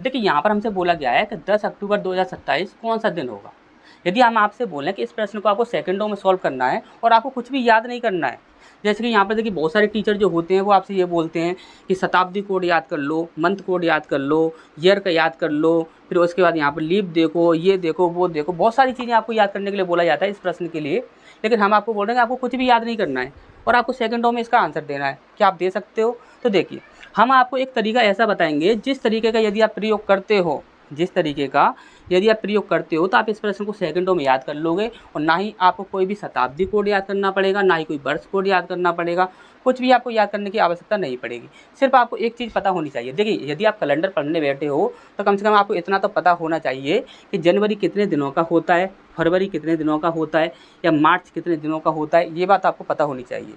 देखिए यहाँ पर हमसे बोला गया है कि 10 अक्टूबर 2027 कौन सा दिन होगा। यदि हम आपसे बोलें कि इस प्रश्न को आपको सेकंडों में सॉल्व करना है और आपको कुछ भी याद नहीं करना है, जैसे कि यहाँ पर देखिए बहुत सारे टीचर जो होते हैं वो आपसे ये बोलते हैं कि शताब्दी कोड याद कर लो, मंथ कोड याद कर लो, ईयर का याद कर लो, फिर उसके बाद यहाँ पर लीप देखो, ये देखो, वो देखो, बहुत सारी चीज़ें आपको याद करने के लिए बोला जाता है इस प्रश्न के लिए। लेकिन हम आपको बोल रहे हैं कि आपको कुछ भी याद नहीं करना है और आपको सेकंडों में इसका आंसर देना है। क्या आप दे सकते हो? तो देखिए हम आपको एक तरीका ऐसा बताएंगे जिस तरीके का यदि आप प्रयोग करते हो, तो आप इस प्रश्न को सेकंडों में याद कर लोगे और ना ही आपको कोई भी शताब्दी कोड याद करना पड़ेगा, ना ही कोई वर्ष कोड याद करना पड़ेगा, कुछ भी आपको याद करने की आवश्यकता नहीं पड़ेगी। सिर्फ आपको एक चीज़ पता होनी चाहिए। देखिए यदि आप कैलेंडर पढ़ने बैठे हो तो कम से कम आपको इतना तो पता होना चाहिए कि जनवरी कितने दिनों का होता है, फरवरी कितने दिनों का होता है या मार्च कितने दिनों का होता है, ये बात आपको पता होनी चाहिए।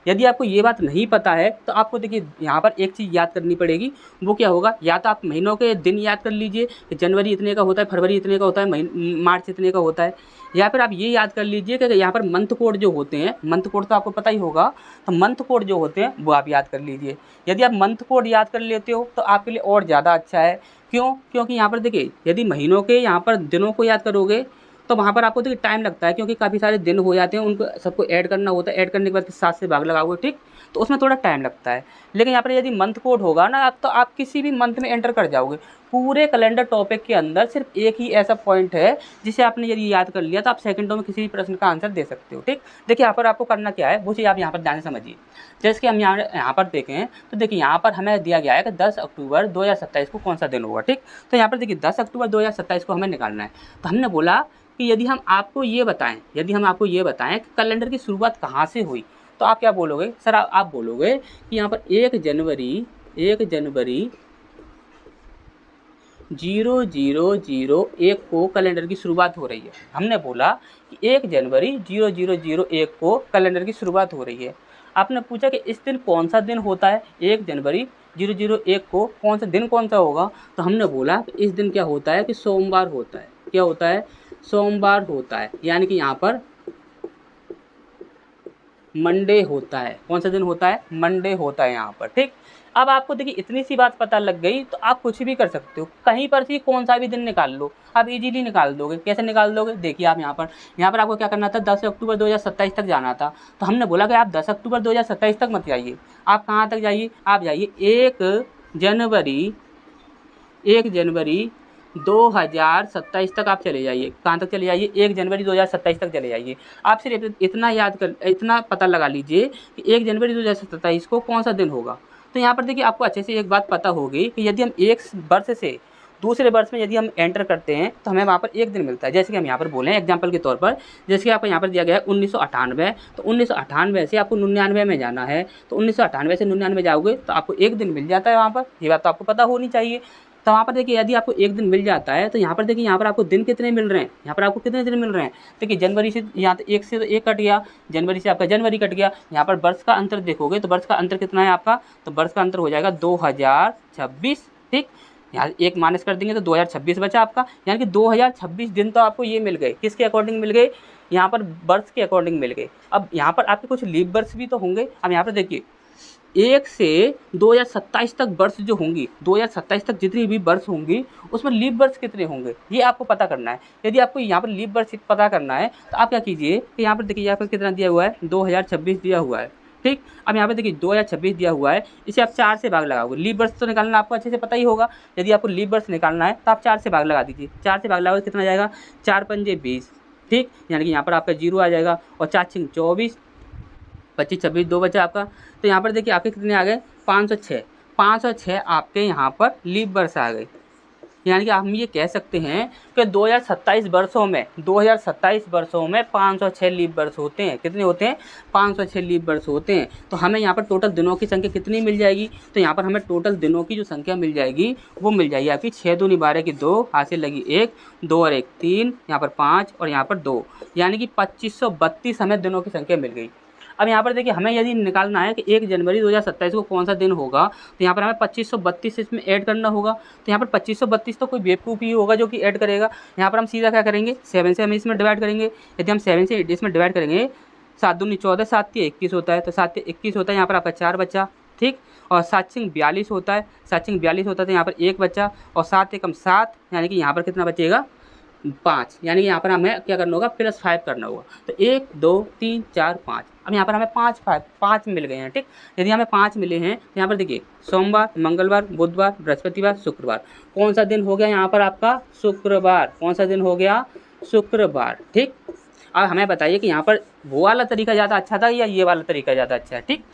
यदि आपको ये बात नहीं पता है तो आपको देखिए यहाँ पर एक चीज़ याद करनी पड़ेगी। वो क्या होगा, या तो आप महीनों के दिन याद कर लीजिए कि जनवरी इतने का होता है, फरवरी इतने का होता है, मार्च इतने का होता है, या फिर आप ये याद कर लीजिए कि यहाँ पर मंथ कोड जो होते हैं, मंथ कोड तो आपको पता ही होगा, तो मंथ कोड जो होते हैं वो आप याद कर लीजिए। यदि आप मंथ कोड याद कर लेते हो तो आपके लिए और ज़्यादा अच्छा है। क्यों? क्योंकि यहाँ पर देखिए यदि महीनों के यहाँ पर दिनों को याद करोगे तो वहाँ पर आपको देखिए टाइम लगता है, क्योंकि काफ़ी सारे दिन हो जाते हैं, उनको सबको ऐड करना होता है, ऐड करने के बाद 7 से भाग लगाओगे, ठीक, तो उसमें थोड़ा टाइम लगता है। लेकिन यहाँ पर यदि मंथ कोड होगा ना आप, तो आप किसी भी मंथ में एंटर कर जाओगे। पूरे कैलेंडर टॉपिक के अंदर सिर्फ एक ही ऐसा पॉइंट है जिसे आपने यदि याद कर लिया तो आप सेकंडों में किसी भी प्रश्न का आंसर दे सकते हो, ठीक। देखिए यहाँ पर आपको करना क्या है वो चीज़ आप यहाँ पर ध्यान से समझिए। जैसे कि हम यहाँ पर देखें तो देखिए यहाँ पर हमें दिया गया है कि 10 अक्टूबर 2027 को कौन सा दिन होगा, ठीक। तो यहाँ पर देखिए 10 अक्टूबर 2027 को हमें निकालना है। तो हमने बोला कि यदि हम आपको ये बताएं कि कैलेंडर की शुरुआत कहाँ से हुई, तो आप क्या बोलोगे सर? आप बोलोगे कि यहाँ पर 1 जनवरी 0001 को कैलेंडर की शुरुआत हो रही है। हमने बोला कि 1 जनवरी 0001 को कैलेंडर की शुरुआत हो रही है। आपने पूछा कि इस दिन कौन सा दिन होता है, 1 जनवरी 0001 को कौन सा दिन कौन सा होगा, तो हमने बोला कि इस दिन क्या होता है कि सोमवार होता है। क्या होता है? सोमवार होता है, यानी कि यहाँ पर मंडे होता है। कौन सा दिन होता है? मंडे होता है यहाँ पर, ठीक। अब आपको देखिए इतनी सी बात पता लग गई तो आप कुछ भी कर सकते हो, कहीं पर से कौन सा भी दिन निकाल लो, आप इजीली निकाल दोगे। कैसे निकाल दोगे? देखिए आप यहाँ पर आपको क्या करना था, 10 अक्टूबर 2027 तक जाना था। तो हमने बोला कि आप 10 अक्टूबर 2027 तक मत जाइए, आप कहाँ तक जाइए? आप जाइए 1 जनवरी 2027 तक आप चले जाइए। कहाँ तक चले जाइए? 1 जनवरी 2027 तक चले जाइए। आप सिर्फ इतना पता लगा लीजिए कि 1 जनवरी 2027 को कौन सा दिन होगा। तो यहाँ पर देखिए आपको अच्छे से एक बात पता होगी कि यदि हम एक वर्ष से दूसरे वर्ष में यदि हम एंटर करते हैं तो हमें वहाँ पर एक दिन मिलता है। जैसे कि हम यहाँ पर बोलें एग्जाम्पल के तौर पर, जैसे कि आपको यहाँ पर दिया गया है 1998, तो 1998 से आपको 99 में जाना है, तो 1998 से 99 जाओगे तो आपको एक दिन मिल जाता है वहाँ पर। ये बात तो आपको पता होनी चाहिए। तो वहाँ पर देखिए यदि आपको एक दिन मिल जाता है तो यहाँ पर देखिए यहाँ पर आपको दिन कितने मिल रहे हैं, यहाँ पर आपको कितने दिन मिल रहे हैं। देखिए जनवरी से यहाँ तो एक से तो एक कट गया, जनवरी से आपका जनवरी कट गया। यहाँ पर वर्ष का अंतर देखोगे तो वर्ष का अंतर कितना है आपका, तो वर्ष का अंतर हो जाएगा 2026, ठीक। यहाँ एक माइनस कर देंगे तो 2026 बचा आपका, यानी कि 2026 दिन तो आपको ये मिल गए। किसके अकॉर्डिंग मिल गए? यहाँ पर वर्ष के अकॉर्डिंग मिल गए। अब यहाँ पर आपके कुछ लीप वर्ष भी तो होंगे। अब यहाँ पर देखिए 1 से 2027 तक वर्ष जो होंगी, 2027 तक जितनी भी वर्ष होंगी उसमें लीप वर्ष कितने होंगे ये आपको पता करना है। यदि आपको यहाँ पर लीप वर्ष पता करना है तो आप क्या कीजिए कि यहाँ पर देखिए यहाँ पर कितना दिया हुआ है, 2026 दिया हुआ है, ठीक। अब यहाँ पर देखिए 2026 दिया हुआ है, इसे आप 4 से भाग लगाओगे। लीप वर्ष तो निकालना आपको अच्छे से पता ही होगा। यदि आपको लीप वर्ष निकालना है तो आप 4 से भाग लगा दीजिए। 4 से भाग लगाओगे कितना जाएगा, 4 पंजे 20, ठीक। यानी कि यहाँ पर आपका 0 आ जाएगा और 4 छिंग 24, 25 26 2 बचा आपका। तो यहाँ पर देखिए आपके कितने आ गए, 506 आपके यहाँ पर लीप वर्ष आ गए। यानी कि हम ये कह सकते हैं कि 2027 वर्षों में 506 लीप वर्ष होते हैं। कितने होते हैं? 506 लीप वर्ष होते हैं। तो हमें यहाँ पर टोटल दिनों की संख्या कितनी मिल जाएगी, तो यहाँ पर हमें टोटल दिनों की जो संख्या मिल जाएगी वो मिल जाएगी आपकी 6 दूनी 12 की 2, हाथ से लगी 1, 2 और 1 3, यहाँ पर 5 और यहाँ पर 2, यानी कि 2532 हमें दिनों की संख्या मिल गई। अब यहाँ पर देखिए हमें यदि निकालना है कि 1 जनवरी 2027 को कौन सा दिन होगा, तो यहाँ पर हमें 2532 इसमें ऐड करना होगा। तो यहाँ पर 2532 तो कोई बेवकूफ़ ही होगा जो कि ऐड करेगा। यहाँ पर हम सीधा क्या करेंगे, 7 से हम इसमें डिवाइड करेंगे। यदि हम 7 से इसमें डिवाइड करेंगे, 7 दूनी 14, 7 3 21 होता है, तो 7 3 21 होता है। यहाँ पर आपका 4 बचा, ठीक। और 7×42 होता है, 7×42 होता है तो यहाँ पर 1 बचा, और 7 एकम 7, यानी कि यहाँ पर कितना बचेगा 5, यानी कि यहाँ पर हमें क्या करना होगा +5 करना होगा। तो 1 2 3 4 5, अब यहाँ पर हमें 5 मिल गए हैं, ठीक। यदि हमें 5 मिले हैं तो यहाँ पर देखिए सोमवार, मंगलवार, बुधवार, बृहस्पतिवार, शुक्रवार, कौन सा दिन हो गया यहाँ पर आपका शुक्रवार, कौन सा दिन हो गया शुक्रवार, ठीक। अब हमें बताइए कि यहाँ पर वो वाला तरीका ज़्यादा अच्छा था या ये वाला तरीका ज़्यादा अच्छा है, ठीक।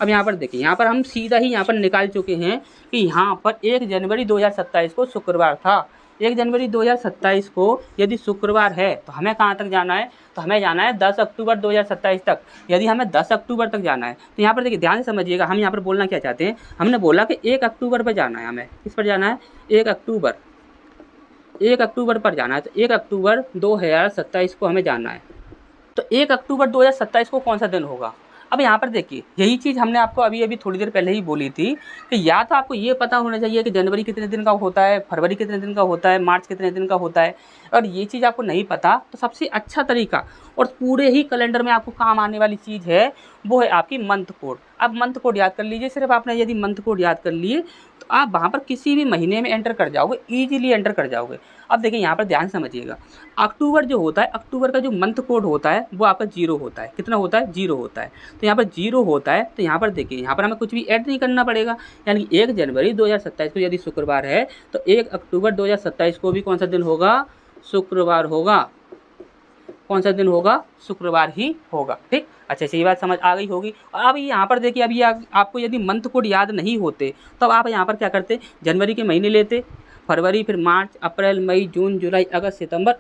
अब यहाँ पर देखिए, यहाँ पर हम सीधा ही यहाँ पर निकाल चुके हैं कि यहाँ पर 1 जनवरी 2027 को शुक्रवार था। 1 जनवरी 2027 को यदि शुक्रवार है तो हमें कहाँ तक जाना है, तो हमें जाना है 10 अक्टूबर 2027 तक। यदि हमें 10 अक्टूबर तक जाना है तो यहाँ पर देखिए ध्यान से समझिएगा, हम यहाँ पर बोलना क्या चाहते हैं, हमने बोला कि 1 अक्टूबर पर जाना है, हमें किस पर जाना है 1 अक्टूबर, 1 अक्टूबर पर जाना है। तो 1 अक्टूबर 2027 को हमें जाना है। तो 1 अक्टूबर 2027 को कौन सा दिन होगा। अब यहाँ पर देखिए, यही चीज़ हमने आपको अभी थोड़ी देर पहले ही बोली थी कि या तो आपको ये पता होना चाहिए कि जनवरी कितने दिन का होता है, फरवरी कितने दिन का होता है, मार्च कितने दिन का होता है। और ये चीज़ आपको नहीं पता तो सबसे अच्छा तरीका और पूरे ही कैलेंडर में आपको काम आने वाली चीज़ है वो है आपकी मंथ कोड। अब मंथ कोड याद कर लीजिए, सिर्फ आपने यदि मंथ कोड याद कर लिए तो आप वहाँ पर किसी भी महीने में एंटर कर जाओगे, ईजिली एंटर कर जाओगे। अब देखिए यहाँ पर ध्यान समझिएगा, अक्टूबर जो होता है, अक्टूबर का जो मंथ कोड होता है वो आपका 0 होता है। कितना होता है 0 होता है। तो यहाँ पर 0 होता है तो यहाँ पर देखिए, यहाँ पर हमें कुछ भी ऐड नहीं करना पड़ेगा, यानी कि 1 जनवरी 2027 को यदि शुक्रवार है तो 1 अक्टूबर 2027 को भी कौन सा दिन होगा, शुक्रवार होगा। कौन सा दिन होगा, शुक्रवार ही होगा, ठीक। अच्छा, ये बात समझ आ गई होगी। अब यहाँ पर देखिए, अभी आपको यदि मंथ कोड याद नहीं होते तब आप यहाँ पर क्या करते, जनवरी के महीने लेते, फरवरी, फिर मार्च, अप्रैल, मई, जून, जुलाई, अगस्त, सितंबर,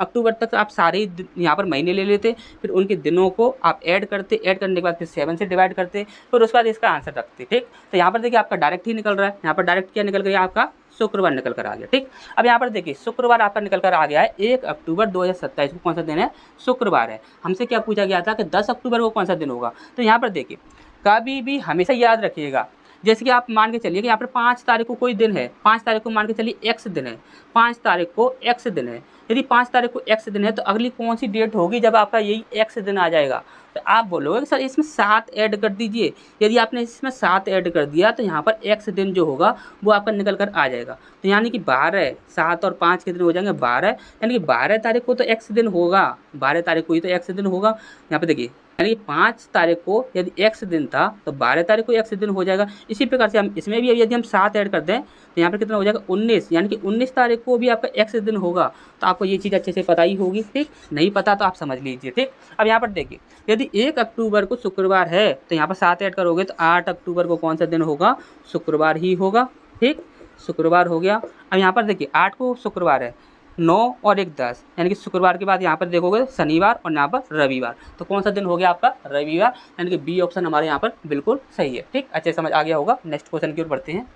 अक्टूबर तक आप सारे यहाँ पर महीने ले लेते, फिर उनके दिनों को आप ऐड करते, ऐड करने के बाद फिर 7 से डिवाइड करते, फिर उसके बाद इसका आंसर रखते, ठीक। तो यहाँ पर देखिए आपका डायरेक्ट ही निकल रहा है, यहाँ पर डायरेक्ट क्या निकल गया आपका शुक्रवार निकल कर आ गया, ठीक। अब यहाँ पर देखिए शुक्रवार आपका निकल कर आ गया है। 1 अक्टूबर 2027 को कौन सा दिन है, शुक्रवार है। हमसे क्या पूछा गया था कि 10 अक्टूबर को कौन सा दिन होगा। तो यहाँ पर देखिए कभी भी हमेशा याद रखिएगा, जैसे कि आप मान के चलिए कि यहाँ पर 5 तारीख को कोई दिन है, 5 तारीख को मान के चलिए एक्स दिन है, 5 तारीख को एक्स दिन है। यदि 5 तारीख को एक्स दिन है तो अगली कौन सी डेट होगी जब आपका यही एक्स दिन आ जाएगा। तो आप बोलोगे कि सर इसमें 7 ऐड कर दीजिए। यदि आपने इसमें 7 ऐड कर दिया तो यहाँ पर एक्स दिन जो होगा वो आपका निकल कर आ जाएगा। तो यानी कि 12, 7 और 5 कितने हो जाएंगे 12, यानी कि 12 तारीख को तो एक्स दिन होगा, 12 तारीख को ही तो एक्स दिन होगा। यहाँ पर देखिए, यानी कि 5 तारीख को यदि एक्स दिन था तो 12 तारीख को एक्स दिन हो जाएगा। इसी प्रकार से हम इसमें भी यदि हम 7 ऐड कर दें तो यहाँ पर कितना हो जाएगा 19, यानी कि 19 तारीख को भी आपका एक्स दिन होगा। तो आपको ये चीज़ अच्छे से पता ही होगी, ठीक। नहीं पता तो आप समझ लीजिए, ठीक। अब यहाँ पर देखिए, यदि 1 अक्टूबर को शुक्रवार है तो यहाँ पर 7 ऐड करोगे तो 8 अक्टूबर को कौन सा दिन होगा, शुक्रवार ही होगा, ठीक, शुक्रवार हो गया। अब यहाँ पर देखिए 8 को शुक्रवार है, 9 और 1 10, यानी कि शुक्रवार के बाद यहाँ पर देखोगे शनिवार और यहाँ पर रविवार। तो कौन सा दिन हो गया आपका रविवार, यानी कि बी ऑप्शन हमारे यहाँ पर बिल्कुल सही है, ठीक। अच्छे समझ आ गया होगा। नेक्स्ट क्वेश्चन की ओर बढ़ते हैं।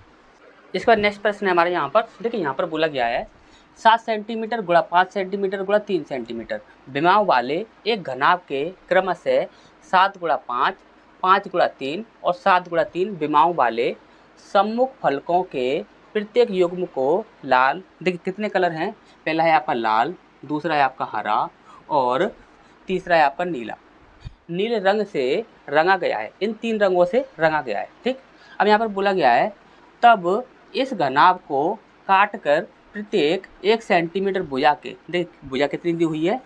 इसका नेक्स्ट प्रश्न है हमारे यहाँ पर, देखिए यहाँ पर बोला गया है 7 सेंटीमीटर गुणा 5 सेंटीमीटर गुणा 3 सेंटीमीटर विमाओं वाले एक घनाभ के क्रमशः 7 गुणा 5, 5 गुणा 3 और 7 गुणा 3 विमाओं वाले सम्मुख फलकों के प्रत्येक युग्म को लाल, देखिए कितने कलर हैं, पहला है आपका लाल, दूसरा है आपका हरा और तीसरा है आपका नीला। नीले रंग से रंगा गया है, इन 3 रंगों से रंगा गया है, ठीक। अब यहाँ पर बोला गया है तब इस घनाभ को काट कर प्रत्येक 1 सेंटीमीटर भुजा के, देख भुजा कितनी दी हुई है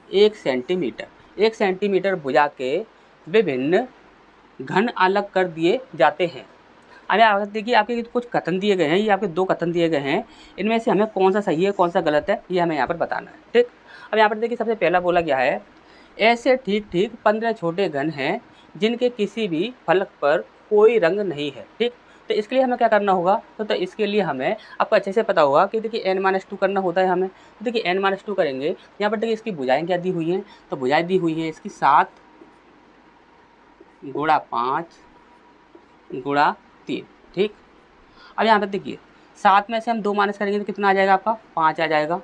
1 सेंटीमीटर, 1 सेंटीमीटर भुजा के विभिन्न घन अलग कर दिए जाते हैं। अब यहाँ देखिए आपके कुछ कथन दिए गए हैं, ये आपके 2 कथन दिए गए हैं, इनमें से हमें कौन सा सही है कौन सा गलत है ये हमें यहाँ पर बताना है, ठीक। अब यहाँ पर देखिए सबसे पहला बोला गया है ऐसे ठीक ठीक 15 छोटे घन हैं जिनके किसी भी फलक पर कोई रंग नहीं है, ठीक। तो इसके लिए हमें क्या करना होगा, तो इसके लिए हमें आपको अच्छे से पता होगा कि देखिए n-2 करना होता है हमें। तो देखिए n-2 करेंगे, यहाँ पर देखिए इसकी भुजाएं क्या दी हुई हैं, तो भुजाएं दी हुई है इसकी 7 गुणा 5 गुणा 3, ठीक। अब यहाँ पर देखिए 7 में से हम 2 माइनस करेंगे तो कितना आ जाएगा आपका 5 आ जाएगा,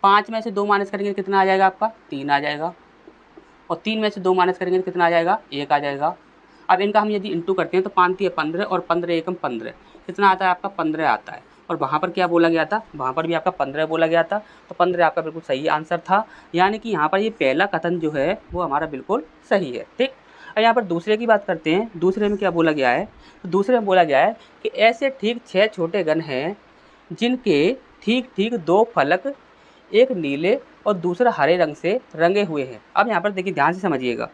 5 में से 2 माइनस करेंगे तो कितना आ जाएगा आपका 3 आ जाएगा, और 3 में से 2 माइनस करेंगे तो कितना आ जाएगा 1 आ जाएगा। अब इनका हम यदि इंटू करते हैं तो 5 3 15 और 15 एकम 15, कितना आता है आपका 15 आता है। और वहाँ पर क्या बोला गया था, वहाँ पर भी आपका 15 बोला गया था, तो 15 आपका बिल्कुल सही आंसर था। यानी कि यहाँ पर ये पहला कथन जो है वो हमारा बिल्कुल सही है, ठीक। अब यहाँ पर दूसरे की बात करते हैं। दूसरे में क्या बोला गया है, तो दूसरे में बोला गया है कि ऐसे ठीक 6 छोटे गण हैं जिनके ठीक ठीक 2 फलक, एक नीले और दूसरा हरे रंग से रंगे हुए हैं। अब यहाँ पर देखिए ध्यान से समझिएगा,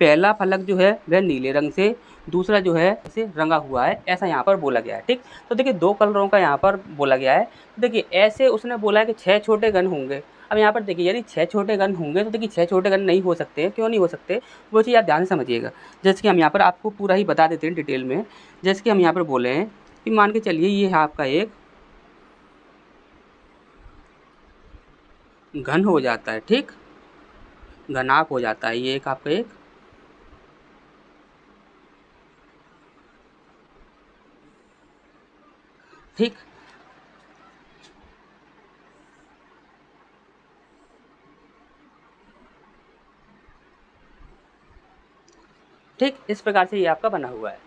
पहला फलक जो है वह नीले रंग से, दूसरा जो है इसे रंगा हुआ है, ऐसा यहाँ पर बोला गया है। ठीक, तो देखिए 2 कलरों का यहाँ पर बोला गया है। तो देखिए ऐसे उसने बोला है कि 6 छोटे गण होंगे। अब यहाँ पर देखिए यदि 6 छोटे गण होंगे तो देखिए 6 छोटे गण नहीं हो सकते। क्यों नहीं हो सकते, वो चीज़ आप ध्यान से समझिएगा। जैसे कि हम यहाँ पर आपको पूरा ही बता देते हैं डिटेल में। जैसे कि हम यहाँ पर बोले हैं कि मान के चलिए ये है आपका एक घन हो जाता है। ठीक, घनाभ हो जाता है, ये एक आपका एक ठीक। ठीक, इस प्रकार से ये आपका बना हुआ है।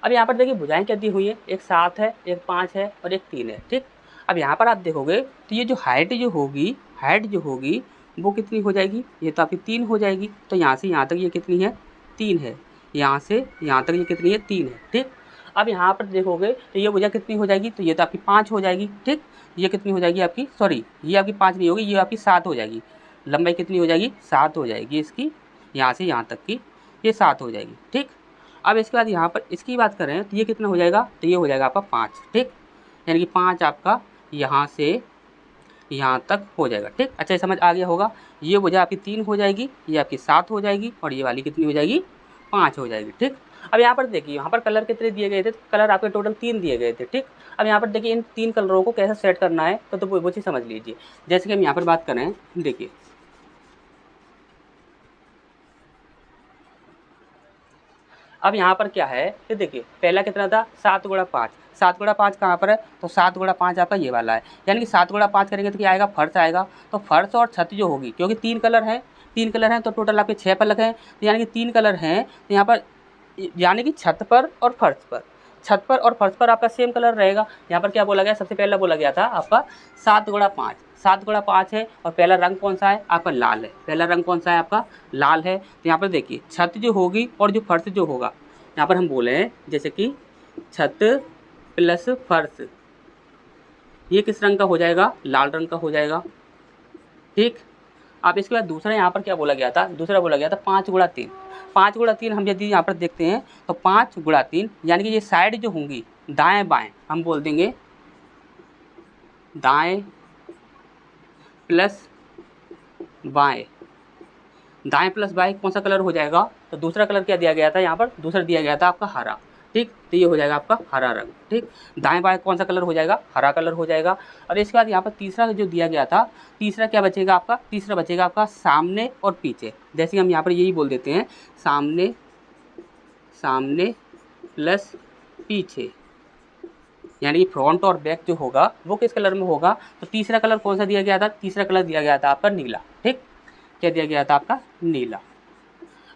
अब यहाँ पर देखिए भुजाएं क्या दी हुई है, एक 7 है, एक 5 है और एक 3 है। ठीक, अब यहाँ पर आप देखोगे तो ये जो हाइट जो होगी वो कितनी हो जाएगी, ये तो आपकी 3 हो जाएगी। तो यहाँ से यहाँ तक ये कितनी है, 3 है। यहाँ से यहाँ तक ये कितनी है, 3 है। ठीक, अब यहाँ पर देखोगे तो ये भुजा कितनी हो जाएगी, तो ये तो आपकी 5 हो जाएगी। ठीक, ये कितनी हो जाएगी आपकी, सॉरी ये आपकी 5 नहीं होगी, ये आपकी 7 हो जाएगी। लंबाई कितनी हो जाएगी, 7 हो जाएगी इसकी, यहाँ से यहाँ तक की ये 7 हो जाएगी। ठीक, अब इसके बाद यहाँ पर इसकी बात करें तो ये कितना हो जाएगा, तो ये हो जाएगा आपका 5। ठीक, यानी कि 5 आपका यहाँ से यहाँ तक हो जाएगा। ठीक, अच्छा ये समझ आ गया होगा। ये भुजा आपकी 3 हो जाएगी, ये आपकी 7 हो जाएगी और ये वाली कितनी हो जाएगी, 5 हो जाएगी। ठीक, अब यहाँ पर देखिए यहाँ पर कलर कितने दिए गए थे, तो कलर आपके टोटल 3 दिए गए थे। ठीक, अब यहाँ पर देखिए इन 3 कलरों को कैसे सेट करना है तो वो चीज़ समझ लीजिए। जैसे कि हम यहाँ पर बात करें, देखिए अब यहाँ पर क्या है कि देखिए पहला कितना था, 7 गुणा 5। 7 गुणा 5 कहाँ पर है, तो 7 गुणा 5 आपका ये वाला है। यानी कि 7 गुणा 5 करेंगे तो क्या आएगा, फर्श आएगा। तो फर्श और छत जो होगी, क्योंकि 3 कलर हैं तो टोटल आपके 6 फलक हैं, तो यानी कि 3 कलर हैं। तो यहाँ पर यानी कि छत पर और फर्श पर आपका सेम कलर रहेगा। यहाँ पर क्या बोला गया, सबसे पहला बोला गया था आपका 7 गुणा 5। 7 गुणा 5 है और पहला रंग कौन सा है आपका, लाल है। पहला रंग कौन सा है आपका, लाल है। तो यहाँ पर देखिए छत जो होगी और जो फर्श जो होगा, यहाँ पर हम बोले हैं जैसे कि छत प्लस फर्श, ये किस रंग का हो जाएगा, लाल रंग का हो जाएगा। ठीक, अब इसके बाद दूसरा यहाँ पर क्या बोला गया था, दूसरा बोला गया था 5 गुणा 3। 5 गुणा 3 हम यदि यहाँ पर देखते हैं तो 5 गुणा 3 यानी कि ये साइड जो होंगी दाएं बाएं, हम बोल देंगे दाएं प्लस बाएं। दाएं प्लस बाएं कौन सा कलर हो जाएगा, तो दूसरा कलर क्या दिया गया था यहाँ पर, दूसरा दिया गया था आपका हरा। ठीक, तो ये हो जाएगा आपका हरा रंग। ठीक, दाएं बाएं कौन सा कलर हो जाएगा, हरा कलर हो जाएगा। और इसके बाद यहाँ पर तीसरा जो दिया गया था, तीसरा क्या बचेगा आपका, तीसरा बचेगा आपका सामने और पीछे। जैसे हम यहाँ पर यही बोल देते हैं सामने प्लस पीछे, यानी कि फ्रंट और बैक जो होगा वो किस कलर में होगा, तो तीसरा कलर कौन सा दिया गया था, तीसरा कलर दिया गया था आपका नीला। ठीक, क्या दिया गया था आपका, नीला।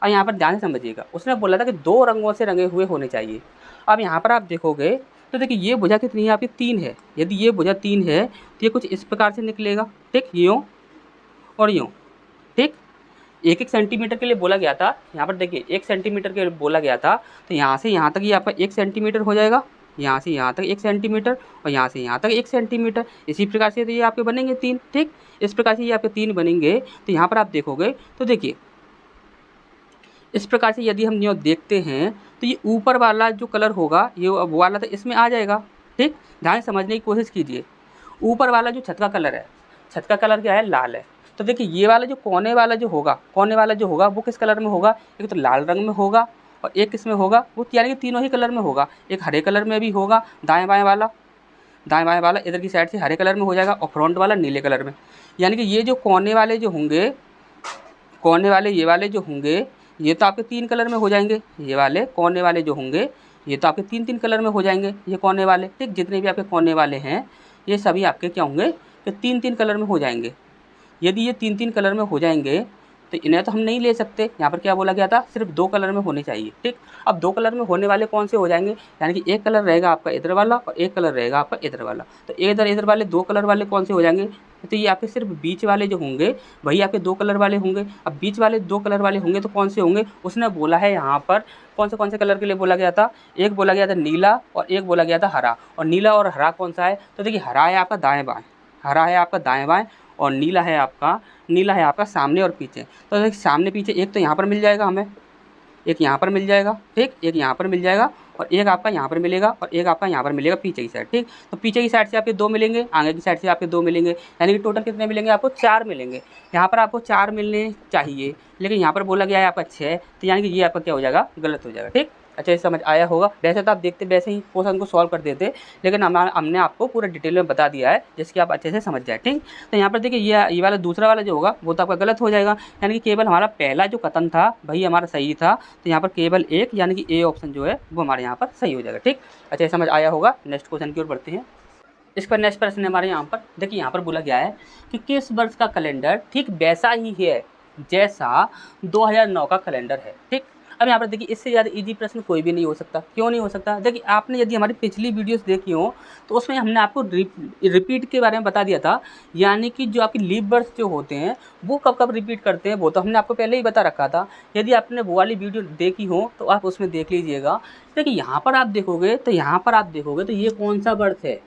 अब यहाँ पर ध्यान से समझिएगा, उसने बोला था कि 2 रंगों से रंगे हुए होने चाहिए। अब यहाँ पर आप देखोगे तो देखिए ये भुजा कितनी है आपकी, 3 है। यदि ये भुजा 3 है तो ये कुछ इस प्रकार से निकलेगा। ठीक, यूँ और यूँ। ठीक, 1-1 सेंटीमीटर के लिए बोला गया था। यहाँ पर देखिए 1 सेंटीमीटर के लिए बोला गया था, तो यहाँ से यहाँ तक ये आपका 1 सेंटीमीटर हो जाएगा, यहाँ से यहाँ तक 1 सेंटीमीटर और यहाँ से यहाँ तक 1 सेंटीमीटर। इसी प्रकार से तो ये आपके बनेंगे 3। ठीक, इस प्रकार से ये आपके 3 बनेंगे। तो यहाँ पर आप देखोगे तो देखिए इस प्रकार से यदि हम यूँ देखते हैं तो ये ऊपर वाला जो कलर होगा, ये वो वाला तो इसमें आ जाएगा। ठीक, ध्यान से समझने की कोशिश कीजिए। ऊपर वाला जो छत का कलर है, छत का कलर क्या है, लाल है। तो देखिए ये वाला जो कोने वाला जो होगा वो किस कलर में होगा, एक तो लाल रंग में होगा और एक किस में होगा, वो यानी कि तीनों ही कलर में होगा। एक हरे कलर में भी होगा, दाएँ बाएँ वाला इधर की साइड से हरे कलर में हो जाएगा और फ्रंट वाला नीले कलर में। यानी कि ये जो कोने वाले जो होंगे, ये वाले जो होंगे, ये तो आपके 3 कलर में हो जाएंगे। ये वाले कोने वाले जो होंगे ये तो आपके 3-3 कलर में हो जाएंगे, ये कोने वाले। ठीक, जितने भी आपके कोने वाले हैं ये सभी आपके क्या होंगे, कि 3-3 कलर में हो जाएंगे। यदि ये 3-3 कलर में हो जाएंगे तो इन्हें तो हम नहीं ले सकते। यहाँ पर क्या बोला गया था, सिर्फ 2 कलर में होने चाहिए। ठीक, अब 2 कलर में होने वाले कौन से हो जाएंगे, यानी कि एक कलर रहेगा आपका इधर वाला और एक कलर रहेगा आपका इधर वाला। तो इधर वाले 2 कलर वाले कौन से हो जाएंगे, तो ये आपके सिर्फ बीच वाले जो होंगे वही आपके 2 कलर वाले होंगे। अब बीच वाले 2 कलर वाले होंगे तो कौन से होंगे, उसने बोला है यहाँ पर कौन से कलर के लिए बोला गया था। एक बोला गया था नीला और एक बोला गया था हरा। और नीला और हरा कौन सा है, तो देखिए हरा है आपका दाएँ बाएँ, हरा है आपका दाएँ बाएँ और नीला है आपका सामने और पीछे। तो देखिए सामने पीछे एक तो यहाँ पर मिल जाएगा हमें, एक यहाँ पर मिल जाएगा, ठीक, एक यहाँ पर मिल जाएगा और एक आपका यहाँ पर मिलेगा और एक आपका यहाँ पर मिलेगा पीछे की साइड, ठीक। तो पीछे की साइड से आपके 2 मिलेंगे, आगे की साइड से आपके 2 मिलेंगे, यानी कि टोटल कितने मिलेंगे आपको, 4 मिलेंगे। यहाँ पर आपको 4 मिलने चाहिए, लेकिन यहाँ पर बोला गया है आपका 6, तो यानी कि ये आपका क्या हो जाएगा, गलत हो जाएगा, ठीक। अच्छा, ये समझ आया होगा। वैसे तो आप देखते वैसे ही क्वेश्चन को सॉल्व कर देते, लेकिन हमने आपको पूरा डिटेल में बता दिया है जिसकी आप अच्छे से समझ जाए, ठीक। तो यहाँ पर देखिए ये वाला दूसरा वाला जो होगा वो तो आपका गलत हो जाएगा, यानी कि केवल हमारा पहला जो कथन था वही हमारा सही था। तो यहाँ पर केवल एक यानी कि ए ऑप्शन जो है वो हमारे यहाँ पर सही हो जाएगा, ठीक। अच्छा, ये समझ आया होगा। नेक्स्ट क्वेश्चन की ओर बढ़ते हैं। इस पर नेक्स्ट प्रश्न हमारे यहाँ पर देखिए, यहाँ पर बोला गया है कि किस वर्ष का कैलेंडर ठीक वैसा ही है जैसा 2009 का कैलेंडर है, ठीक। अब यहाँ पर देखिए इससे ज़्यादा इजी प्रश्न कोई भी नहीं हो सकता। क्यों नहीं हो सकता, देखिए आपने यदि हमारी पिछली वीडियोस देखी हो तो उसमें हमने आपको रिपीट के बारे में बता दिया था, यानी कि जो आपकी लीप वर्ष जो होते हैं वो कब कब रिपीट करते हैं वो तो हमने आपको पहले ही बता रखा था। यदि आपने वो वाली वीडियो देखी हो तो आप उसमें देख लीजिएगा। देखिए यहाँ पर आप देखोगे तो ये कौन सा वर्ष है,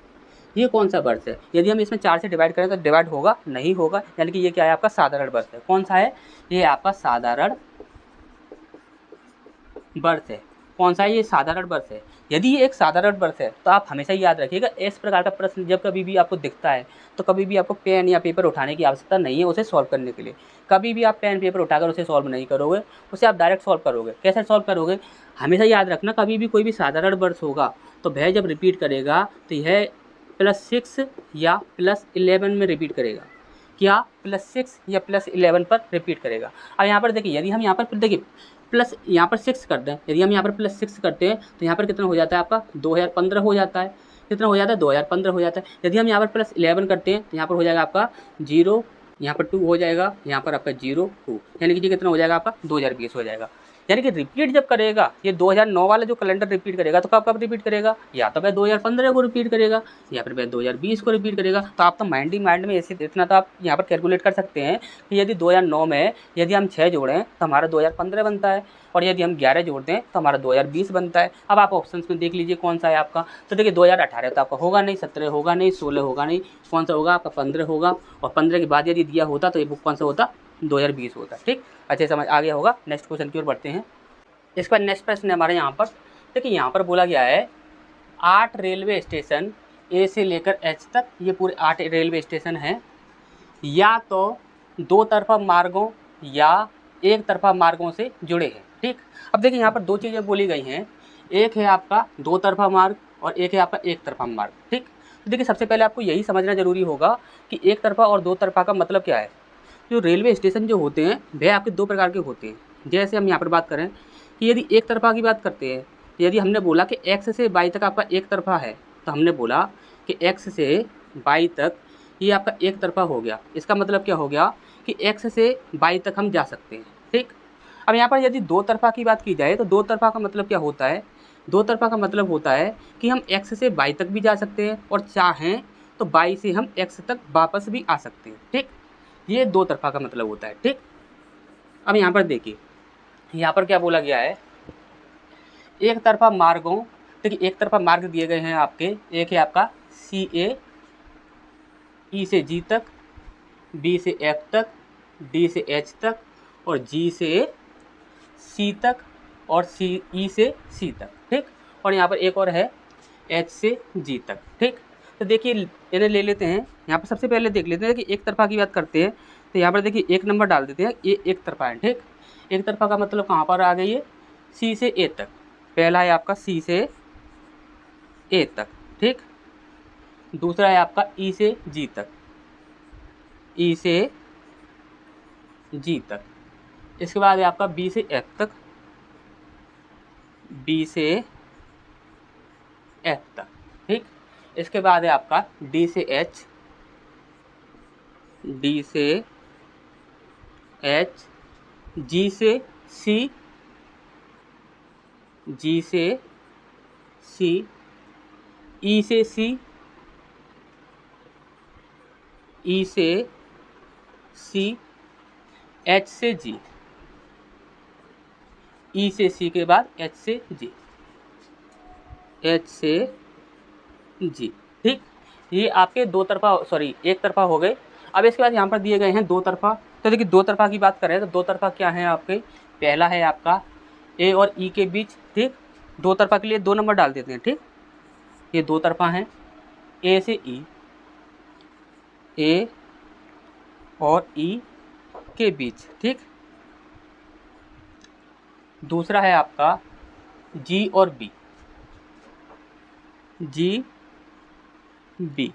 ये कौन सा वर्ष है। यदि हम इसमें 4 से डिवाइड करें तो डिवाइड होगा नहीं होगा, यानी कि ये क्या है, आपका साधारण वर्ष है। कौन सा है, ये आपका साधारण वर्ष है। कौन सा है, ये साधारण वर्ष है। यदि ये एक साधारण वर्ष है तो आप हमेशा याद रखिएगा, इस प्रकार का प्रश्न जब कभी भी आपको दिखता है तो कभी भी आपको पेन या पेपर उठाने की आवश्यकता नहीं है उसे सॉल्व करने के लिए। कभी भी आप पेन पेपर उठाकर उसे सॉल्व नहीं करोगे, उसे आप डायरेक्ट सॉल्व करोगे। कैसे सॉल्व करोगे, हमेशा याद रखना, कभी भी कोई भी साधारण वर्ष होगा तो वह जब रिपीट करेगा तो यह +6 या +11 में रिपीट करेगा। क्या, +6 या +11 पर रिपीट करेगा। अब यहाँ पर देखिए, यदि हम यहाँ पर देखिए प्लस यहाँ पर 6 कर दें, यदि हम यहाँ पर +6 करते हैं तो यहाँ पर कितना हो जाता है आपका 2015 हो जाता है। कितना हो जाता है, 2015 हो जाता है। यदि हम यहाँ पर +11 करते हैं तो यहाँ पर हो जाएगा आपका 0, यहाँ पर 2 हो जाएगा, यहाँ पर आपका 0 2, यानी कि ये कितना हो जाएगा आपका 2020 हो जाएगा। यानी कि रिपीट जब करेगा ये 2009 वाला जो कैलेंडर रिपीट करेगा तो कब कब रिपीट करेगा, या तो वह 2015 को रिपीट करेगा या फिर वह 2020 को रिपीट करेगा। तो आप तो माइंड में ऐसे इतना तो आप यहाँ पर कैलकुलेट कर सकते हैं कि यदि 2009 में यदि हम 6 जोड़ें तो हमारा 2015 बनता है और यदि हम 11 जोड़ दें तो हमारा 2020 बनता है। अब आप ऑप्शंस में देख लीजिए कौन सा है आपका। तो देखिए 2018 तो आपका होगा नहीं, 17 होगा नहीं, 16 होगा नहीं, कौन सा होगा आपका 15 होगा, और 15 के बाद यदि दिया होता तो ये बुक कौन सा होता, 2020 होता, ठीक। अच्छे समझ आ गया होगा। नेक्स्ट क्वेश्चन की ओर बढ़ते हैं। इसका नेक्स्ट प्रश्न है हमारे यहाँ पर, देखिए यहाँ पर बोला गया है 8 रेलवे स्टेशन ए से लेकर एच तक, ये पूरे 8 रेलवे स्टेशन हैं, या तो 2 तरफा मार्गों या 1 तरफा मार्गों से जुड़े हैं, ठीक। अब देखिए यहाँ पर 2 चीज़ें बोली गई हैं, एक है आपका 2 तरफा मार्ग और एक है आपका 1 तरफा मार्ग, ठीक। तो देखिए सबसे पहले आपको यही समझना जरूरी होगा कि 1 तरफा और 2 तरफा का मतलब क्या है। जो रेलवे स्टेशन जो होते हैं वह आपके 2 प्रकार के होते हैं। जैसे हम यहाँ पर बात करें कि यदि 1 तरफा की बात करते हैं, यदि हमने बोला कि x से y तक आपका 1 तरफा है, तो हमने बोला कि x से y तक ये आपका 1 तरफा हो गया। इसका मतलब क्या हो गया कि x से y तक हम जा सकते हैं, ठीक। अब यहाँ पर यदि 2 तरफा की बात की जाए तो 2 तरफा का मतलब क्या होता है, 2 तरफा का मतलब होता है कि हम x से y तक भी जा सकते हैं और चाहें तो y से हम x तक वापस भी आ सकते हैं, ठीक। ये 2 तरफा का मतलब होता है, ठीक। अब यहाँ पर देखिए, यहाँ पर क्या बोला गया है, 1 तरफा मार्गों, देखिए 1 तरफा मार्ग दिए गए हैं आपके। एक है आपका CA, E से G तक, B से F तक, D से H तक और G से C तक और E से C तक, ठीक। और यहाँ पर एक और है H से G तक, ठीक। तो देखिए इन्हें ले लेते हैं। यहाँ पर सबसे पहले देख लेते हैं कि 1 तरफा की बात करते हैं, तो यहाँ पर देखिए 1 नंबर डाल देते हैं, ये 1 तरफा है, ठीक। 1 तरफा का मतलब कहाँ पर आ गई है, C से A तक। पहला है आपका C से A तक, ठीक। दूसरा है आपका E से G तक, E से G तक। इसके बाद है आपका B से F तक, B से F तक, ठीक। इसके बाद है आपका D से H, D से H, G से C, G से C, E से C, ई से सी, एच से जी, ई से सी के बाद एच से जी, एच से जी। ठीक, ये आपके दो तरफा एक तरफा हो गए। अब इसके बाद यहाँ पर दिए गए हैं दो तरफा। तो देखिए दो तरफा की बात करें तो दो तरफा क्या है आपके, पहला है आपका ए और ई के बीच। ठीक, दो तरफा के लिए 2 नंबर डाल देते हैं। ठीक, ये दो तरफा हैं ए से ई, ए और ई के बीच। ठीक, दूसरा है आपका जी और बी, जी बी।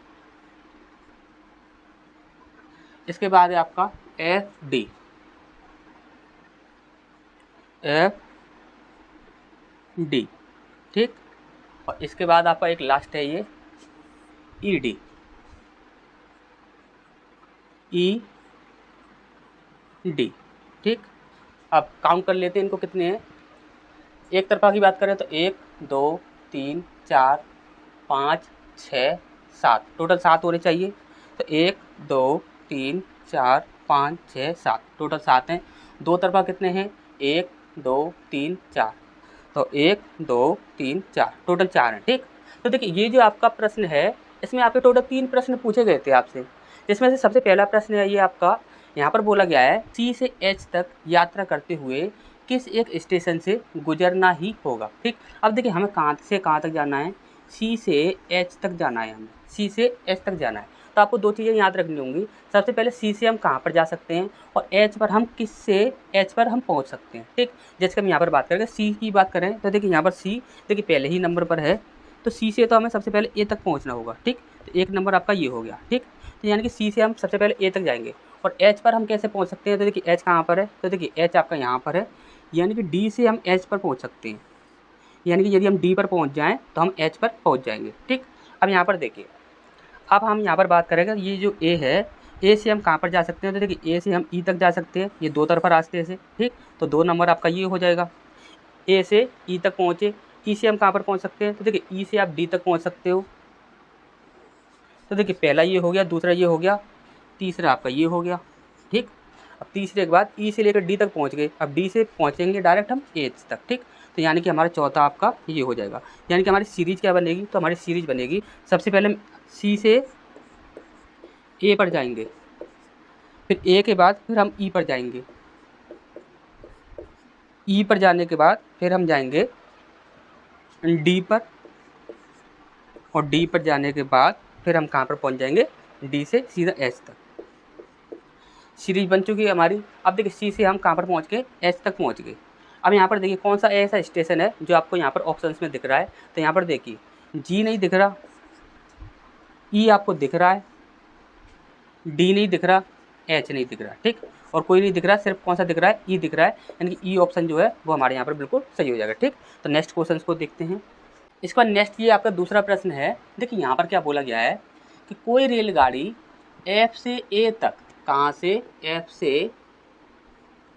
इसके बाद है आपका एफ डी, एफ डी। ठीक, और इसके बाद आपका एक लास्ट है ये ई डी, ई डी। ठीक, अब काउंट कर लेते हैं इनको कितने हैं। एक तरफा की बात करें तो 1 2 3 4 5 6 7, टोटल 7 होने चाहिए। तो 1 2 3 4 5 6 7, टोटल 7 हैं। दो तरफा कितने हैं, 1 2 3 4, तो 1 2 3 4, टोटल 4 हैं। ठीक, तो देखिए ये जो आपका प्रश्न है इसमें आपके टोटल 3 प्रश्न पूछे गए थे आपसे। इसमें से सबसे पहला प्रश्न है ये आपका, यहाँ पर बोला गया है सी से एच तक यात्रा करते हुए किस एक स्टेशन से गुजरना ही होगा। ठीक, अब देखिए हमें कहाँ से कहाँ तक जाना है, सी से एच तक जाना है, हमें सी से एच तक जाना है। तो आपको दो चीज़ें याद रखनी होंगी। सबसे पहले सी से हम कहाँ पर जा सकते हैं और एच पर हम किस से एच पर हम पहुँच सकते हैं। ठीक, जैसे कि हम यहाँ पर बात करेंगे सी की बात करें तो देखिए यहाँ पर सी देखिए पहले ही नंबर पर है, तो सी से तो हमें सबसे पहले ए तक पहुँचना होगा। ठीक, तो एक नंबर आपका ये हो गया। ठीक, तो यानी कि सी से हम सबसे पहले ए तक जाएंगे। और एच पर हम कैसे पहुँच सकते हैं, तो देखिए एच कहाँ पर है, तो देखिए एच आपका यहाँ पर है, यानी कि डी से हम एच पर पहुँच सकते हैं। यानी कि यदि हम डी पर पहुँच जाएँ तो हम एच पर पहुँच जाएंगे। ठीक, अब यहाँ पर देखिए, अब हम यहाँ पर बात करेंगे ये जो ए है, ए से हम कहाँ पर जा सकते हैं, तो देखिए ए से हम ई तक जा सकते हैं, ये दो तरफा रास्ते से। ठीक, तो 2 नंबर आपका ये हो जाएगा। ए से ई तक पहुँचे, ई से हम कहाँ पर पहुँच सकते हैं, तो देखिए ई से आप डी तक पहुँच सकते हो। तो देखिए पहला ये हो गया, दूसरा ये हो गया, तीसरा आपका ये हो गया। ठीक, अब तीसरे के बाद ई से लेकर डी तक पहुँच गए, अब डी से पहुँचेंगे डायरेक्ट हम एच तक। ठीक, तो यानी कि हमारा चौथा आपका ये हो जाएगा। यानी कि हमारी सीरीज़ क्या बनेगी, तो हमारी सीरीज़ बनेगी सबसे पहले सी से ए पर जाएंगे, फिर ए के बाद फिर हम ई पर जाएंगे, ई पर जाने के बाद फिर हम जाएंगे डी पर, और डी पर जाने के बाद फिर हम कहाँ पर पहुँच जाएंगे, डी से सीधा एच तक। सीरीज बन चुकी है हमारी। अब देखिए सी से हम कहाँ पर पहुँच गए, एच तक पहुँच गए। अब यहाँ पर देखिए कौन सा ऐसा स्टेशन है जो आपको यहाँ पर ऑप्शंस में दिख रहा है, तो यहाँ पर देखिए जी नहीं दिख रहा, ई आपको दिख रहा है, डी नहीं दिख रहा, एच नहीं दिख रहा। ठीक, और कोई नहीं दिख रहा, सिर्फ कौन सा दिख रहा है, ई दिख रहा है, यानी कि ई ऑप्शन जो है वो हमारे यहाँ पर बिल्कुल सही हो जाएगा। ठीक, तो नेक्स्ट क्वेश्चन को देखते हैं। इसके बाद नेक्स्ट ये आपका दूसरा प्रश्न है। देखिए यहाँ पर क्या बोला गया है कि कोई रेलगाड़ी एफ से ए तक, कहाँ से, एफ से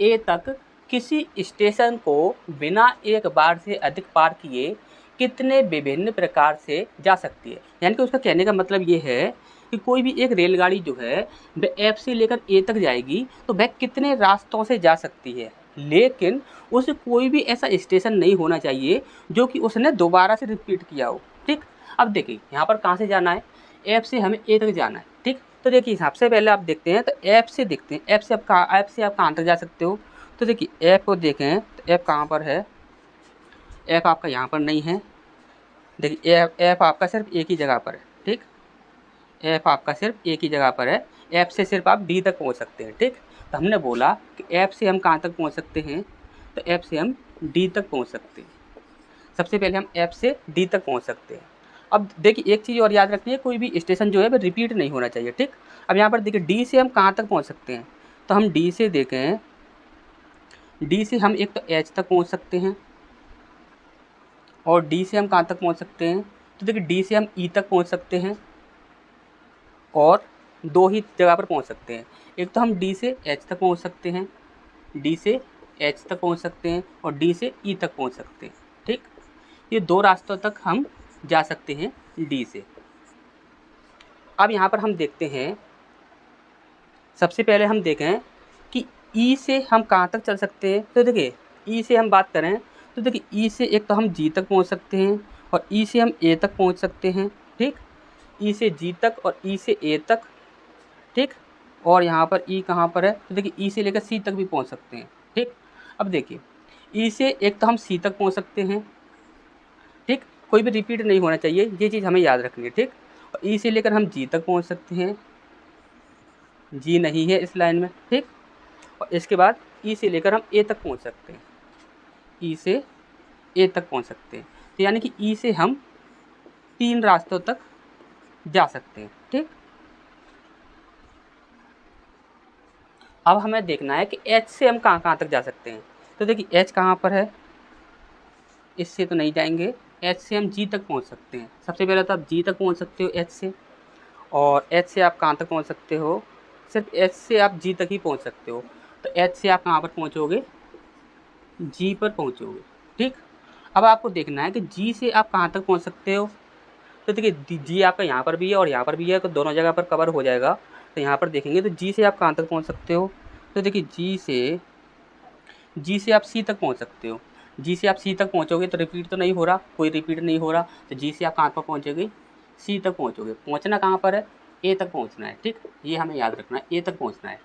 ए तक किसी स्टेशन को बिना एक बार से अधिक पार किए कितने विभिन्न प्रकार से जा सकती है। यानी कि उसका कहने का मतलब ये है कि कोई भी एक रेलगाड़ी जो है वह एफ से लेकर ए तक जाएगी तो वह कितने रास्तों से जा सकती है, लेकिन उसे कोई भी ऐसा स्टेशन नहीं होना चाहिए जो कि उसने दोबारा से रिपीट किया हो। ठीक, अब देखिए यहाँ पर कहाँ से जाना है, एफ से हमें ए तक जाना है। ठीक, तो देखिए सबसे पहले आप देखते हैं तो एफ से देखते हैं, एफ से आप कहाँ तक जा सकते हो, तो देखिए एफ को देखें तो एफ कहाँ पर है, एफ आपका यहाँ पर नहीं है। देखिए एफ आपका सिर्फ एक ही जगह पर है। ठीक, एफ आपका सिर्फ एक ही जगह पर है, एफ से सिर्फ आप डी तक पहुँच सकते हैं। ठीक, तो हमने बोला कि एफ से हम कहाँ तक पहुँच सकते हैं, तो एफ से हम डी तक पहुँच सकते हैं। सबसे पहले हम एफ से डी तक पहुँच सकते हैं। अब देखिए एक चीज़ और याद रखनी है, कोई भी स्टेशन जो है वो रिपीट नहीं होना चाहिए। ठीक, अब यहाँ पर देखिए डी से हम कहाँ तक पहुँच सकते हैं, तो हम डी से देखें, डी से हम एक तो एच तक पहुँच सकते हैं, और डी से हम कहाँ तक पहुँच सकते हैं, तो देखिए डी से हम ई तक पहुँच सकते हैं, और दो ही जगह पर पहुँच सकते हैं। एक तो हम डी से एच तक पहुँच सकते हैं, डी से एच तक पहुँच सकते हैं, और डी से ई तक पहुँच सकते हैं। ठीक, ये दो रास्तों तक हम जा सकते हैं डी से। अब यहाँ पर हम देखते हैं सबसे पहले हम देखें कि ई से हम कहाँ तक चल सकते हैं। तो देखिए ई से हम बात करें तो देखिए ई से एक तो हम जी तक पहुँच सकते हैं और ई से हम ए तक पहुँच सकते हैं। ठीक, ई से जी तक और ई से ए तक। ठीक, और यहाँ पर ई कहाँ पर है तो देखिए ई से लेकर सी तक भी पहुँच सकते हैं। ठीक, अब देखिए ई से एक तो हम सी तक पहुँच सकते हैं। ठीक, कोई भी रिपीट नहीं होना चाहिए, ये चीज़ हमें याद रखनी है। ठीक, और ई से लेकर हम जी तक पहुँच सकते हैं, जी नहीं है इस लाइन में। ठीक, और इसके बाद ई से लेकर हम ए तक पहुँच सकते हैं, ई से ए तक पहुँच सकते हैं। तो यानी कि ई से हम 3 रास्तों तक जा सकते हैं। ठीक, अब हमें देखना है कि एच से हम कहाँ कहाँ तक जा सकते हैं। तो देखिए एच कहाँ पर है, इससे तो नहीं जाएंगे। एच से हम जी तक पहुँच सकते हैं। सबसे पहले तो आप जी तक पहुँच सकते हो एच से, और एच से आप कहाँ तक पहुँच सकते हो, सिर्फ एच से आप जी तक ही पहुँच सकते हो। तो एच से आप कहाँ पर पहुँचोगे, जी पर पहुँचोगे। ठीक, अब आपको देखना है कि जी से आप कहाँ तक पहुँच सकते हो। तो देखिए जी आपका यहाँ पर भी है और यहाँ पर भी है, तो दोनों जगह पर कवर हो जाएगा। तो यहाँ पर देखेंगे तो जी से आप कहाँ तक पहुँच सकते हो। तो देखिए जी से आप सी तक पहुँच सकते हो। जी से आप सी तक पहुँचोगे तो रिपीट तो नहीं हो रहा, कोई रिपीट नहीं हो रहा। तो जी से आप कहाँ पर पहुँचोगे, सी तक पहुँचोगे। पहुँचना कहाँ पर है, ए तक पहुँचना है। ठीक, ये हमें याद रखना है, ए तक पहुँचना है।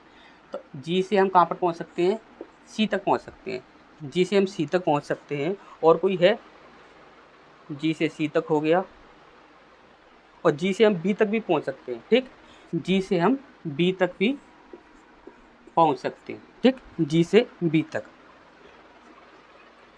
तो जी से हम कहाँ पर पहुँच सकते हैं, सी तक पहुँच सकते हैं। जी से हम सी तक पहुँच सकते हैं। और कोई है, जी से सी तक हो गया, और जी से हम बी तक भी पहुँच सकते हैं। ठीक, जी से हम बी तक भी पहुँच सकते हैं। ठीक, जी से बी तक,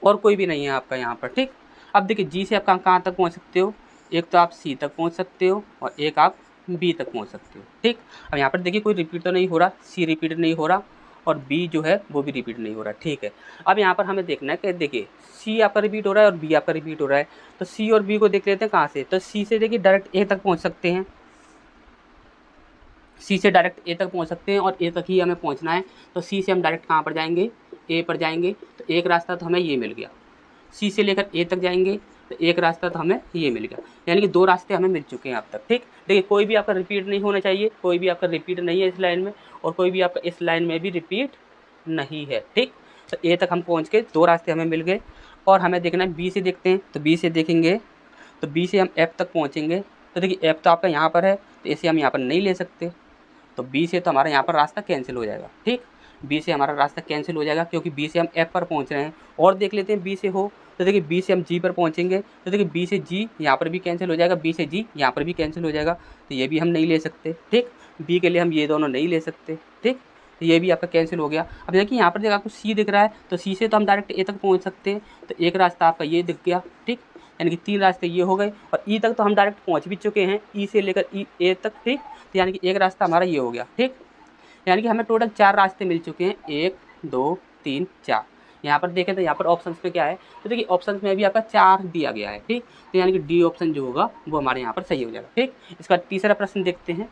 और कोई भी नहीं है आपका यहाँ पर। ठीक, अब देखिए जी से आप कहाँ कहाँ तक पहुँच सकते हो, एक तो आप सी तक पहुँच सकते हो और एक आप बी तक पहुँच सकते हो। ठीक, अब यहाँ पर देखिए कोई रिपीट तो नहीं हो रहा, सी रिपीट नहीं हो रहा और बी जो है वो भी रिपीट नहीं हो रहा। ठीक है, अब यहाँ पर हमें देखना है कि देखिए सी आपका रिपीट हो रहा है और बी आपका रिपीट हो रहा है। तो सी और बी को देख लेते हैं कहाँ से। तो सी से देखिए डायरेक्ट ए तक पहुँच सकते हैं, सी से डायरेक्ट ए तक पहुँच सकते हैं और ए तक ही हमें पहुँचना है। तो सी से हम डायरेक्ट कहाँ पर जाएंगे, ए पर जाएंगे। तो एक रास्ता तो हमें ये मिल गया, सी से लेकर ए तक जाएंगे तो एक रास्ता तो हमें ये मिल गया, यानी कि 2 रास्ते हमें मिल चुके हैं अब तक। ठीक, देखिए कोई भी आपका रिपीट नहीं होना चाहिए, कोई भी आपका रिपीट नहीं है इस लाइन में, और कोई भी आपका इस लाइन में भी रिपीट नहीं है। ठीक, तो ए तक हम पहुँच के 2 रास्ते हमें मिल गए। और हमें देखना है बी से, देखते हैं। तो बी से देखेंगे तो बी से हम एफ तक पहुँचेंगे। तो देखिए एफ तो आपका यहाँ पर है, तो इसे हम यहाँ पर नहीं ले सकते। तो बी से तो हमारा यहाँ पर रास्ता कैंसिल हो जाएगा। ठीक, बी से हमारा रास्ता कैंसिल हो जाएगा क्योंकि बी से हम एफ पर पहुँच रहे हैं। और देख लेते हैं बी से हो, तो देखिए बी से हम जी पर पहुँचेंगे। तो देखिए बी से जी यहाँ पर भी कैंसिल हो जाएगा, बी से जी यहाँ पर भी कैंसिल हो जाएगा, तो ये भी हम नहीं ले सकते। ठीक, बी के लिए हम ये दोनों नहीं ले सकते। ठीक, तो ये भी आपका कैंसिल हो गया। अब देखिए यहाँ पर देखिए आपको सी दिख रहा है, तो सी से तो हम डायरेक्ट ए तक पहुँच सकते हैं। तो एक रास्ता आपका ये दिख गया। ठीक, यानी कि 3 रास्ते ये हो गए, और ई तक तो हम डायरेक्ट पहुँच भी चुके हैं, ई से लेकर ई ए तक। ठीक, तो यानी कि एक रास्ता हमारा ये हो गया। ठीक, यानी कि हमें टोटल 4 रास्ते मिल चुके हैं, 1 2 3 4। यहाँ पर देखें तो यहाँ पर ऑप्शन पे क्या है, तो देखिए ऑप्शन में भी आपका 4 दिया गया है। ठीक, तो यानी कि डी ऑप्शन जो होगा वो हमारे यहाँ पर सही हो जाएगा। ठीक, इसका तीसरा प्रश्न देखते हैं।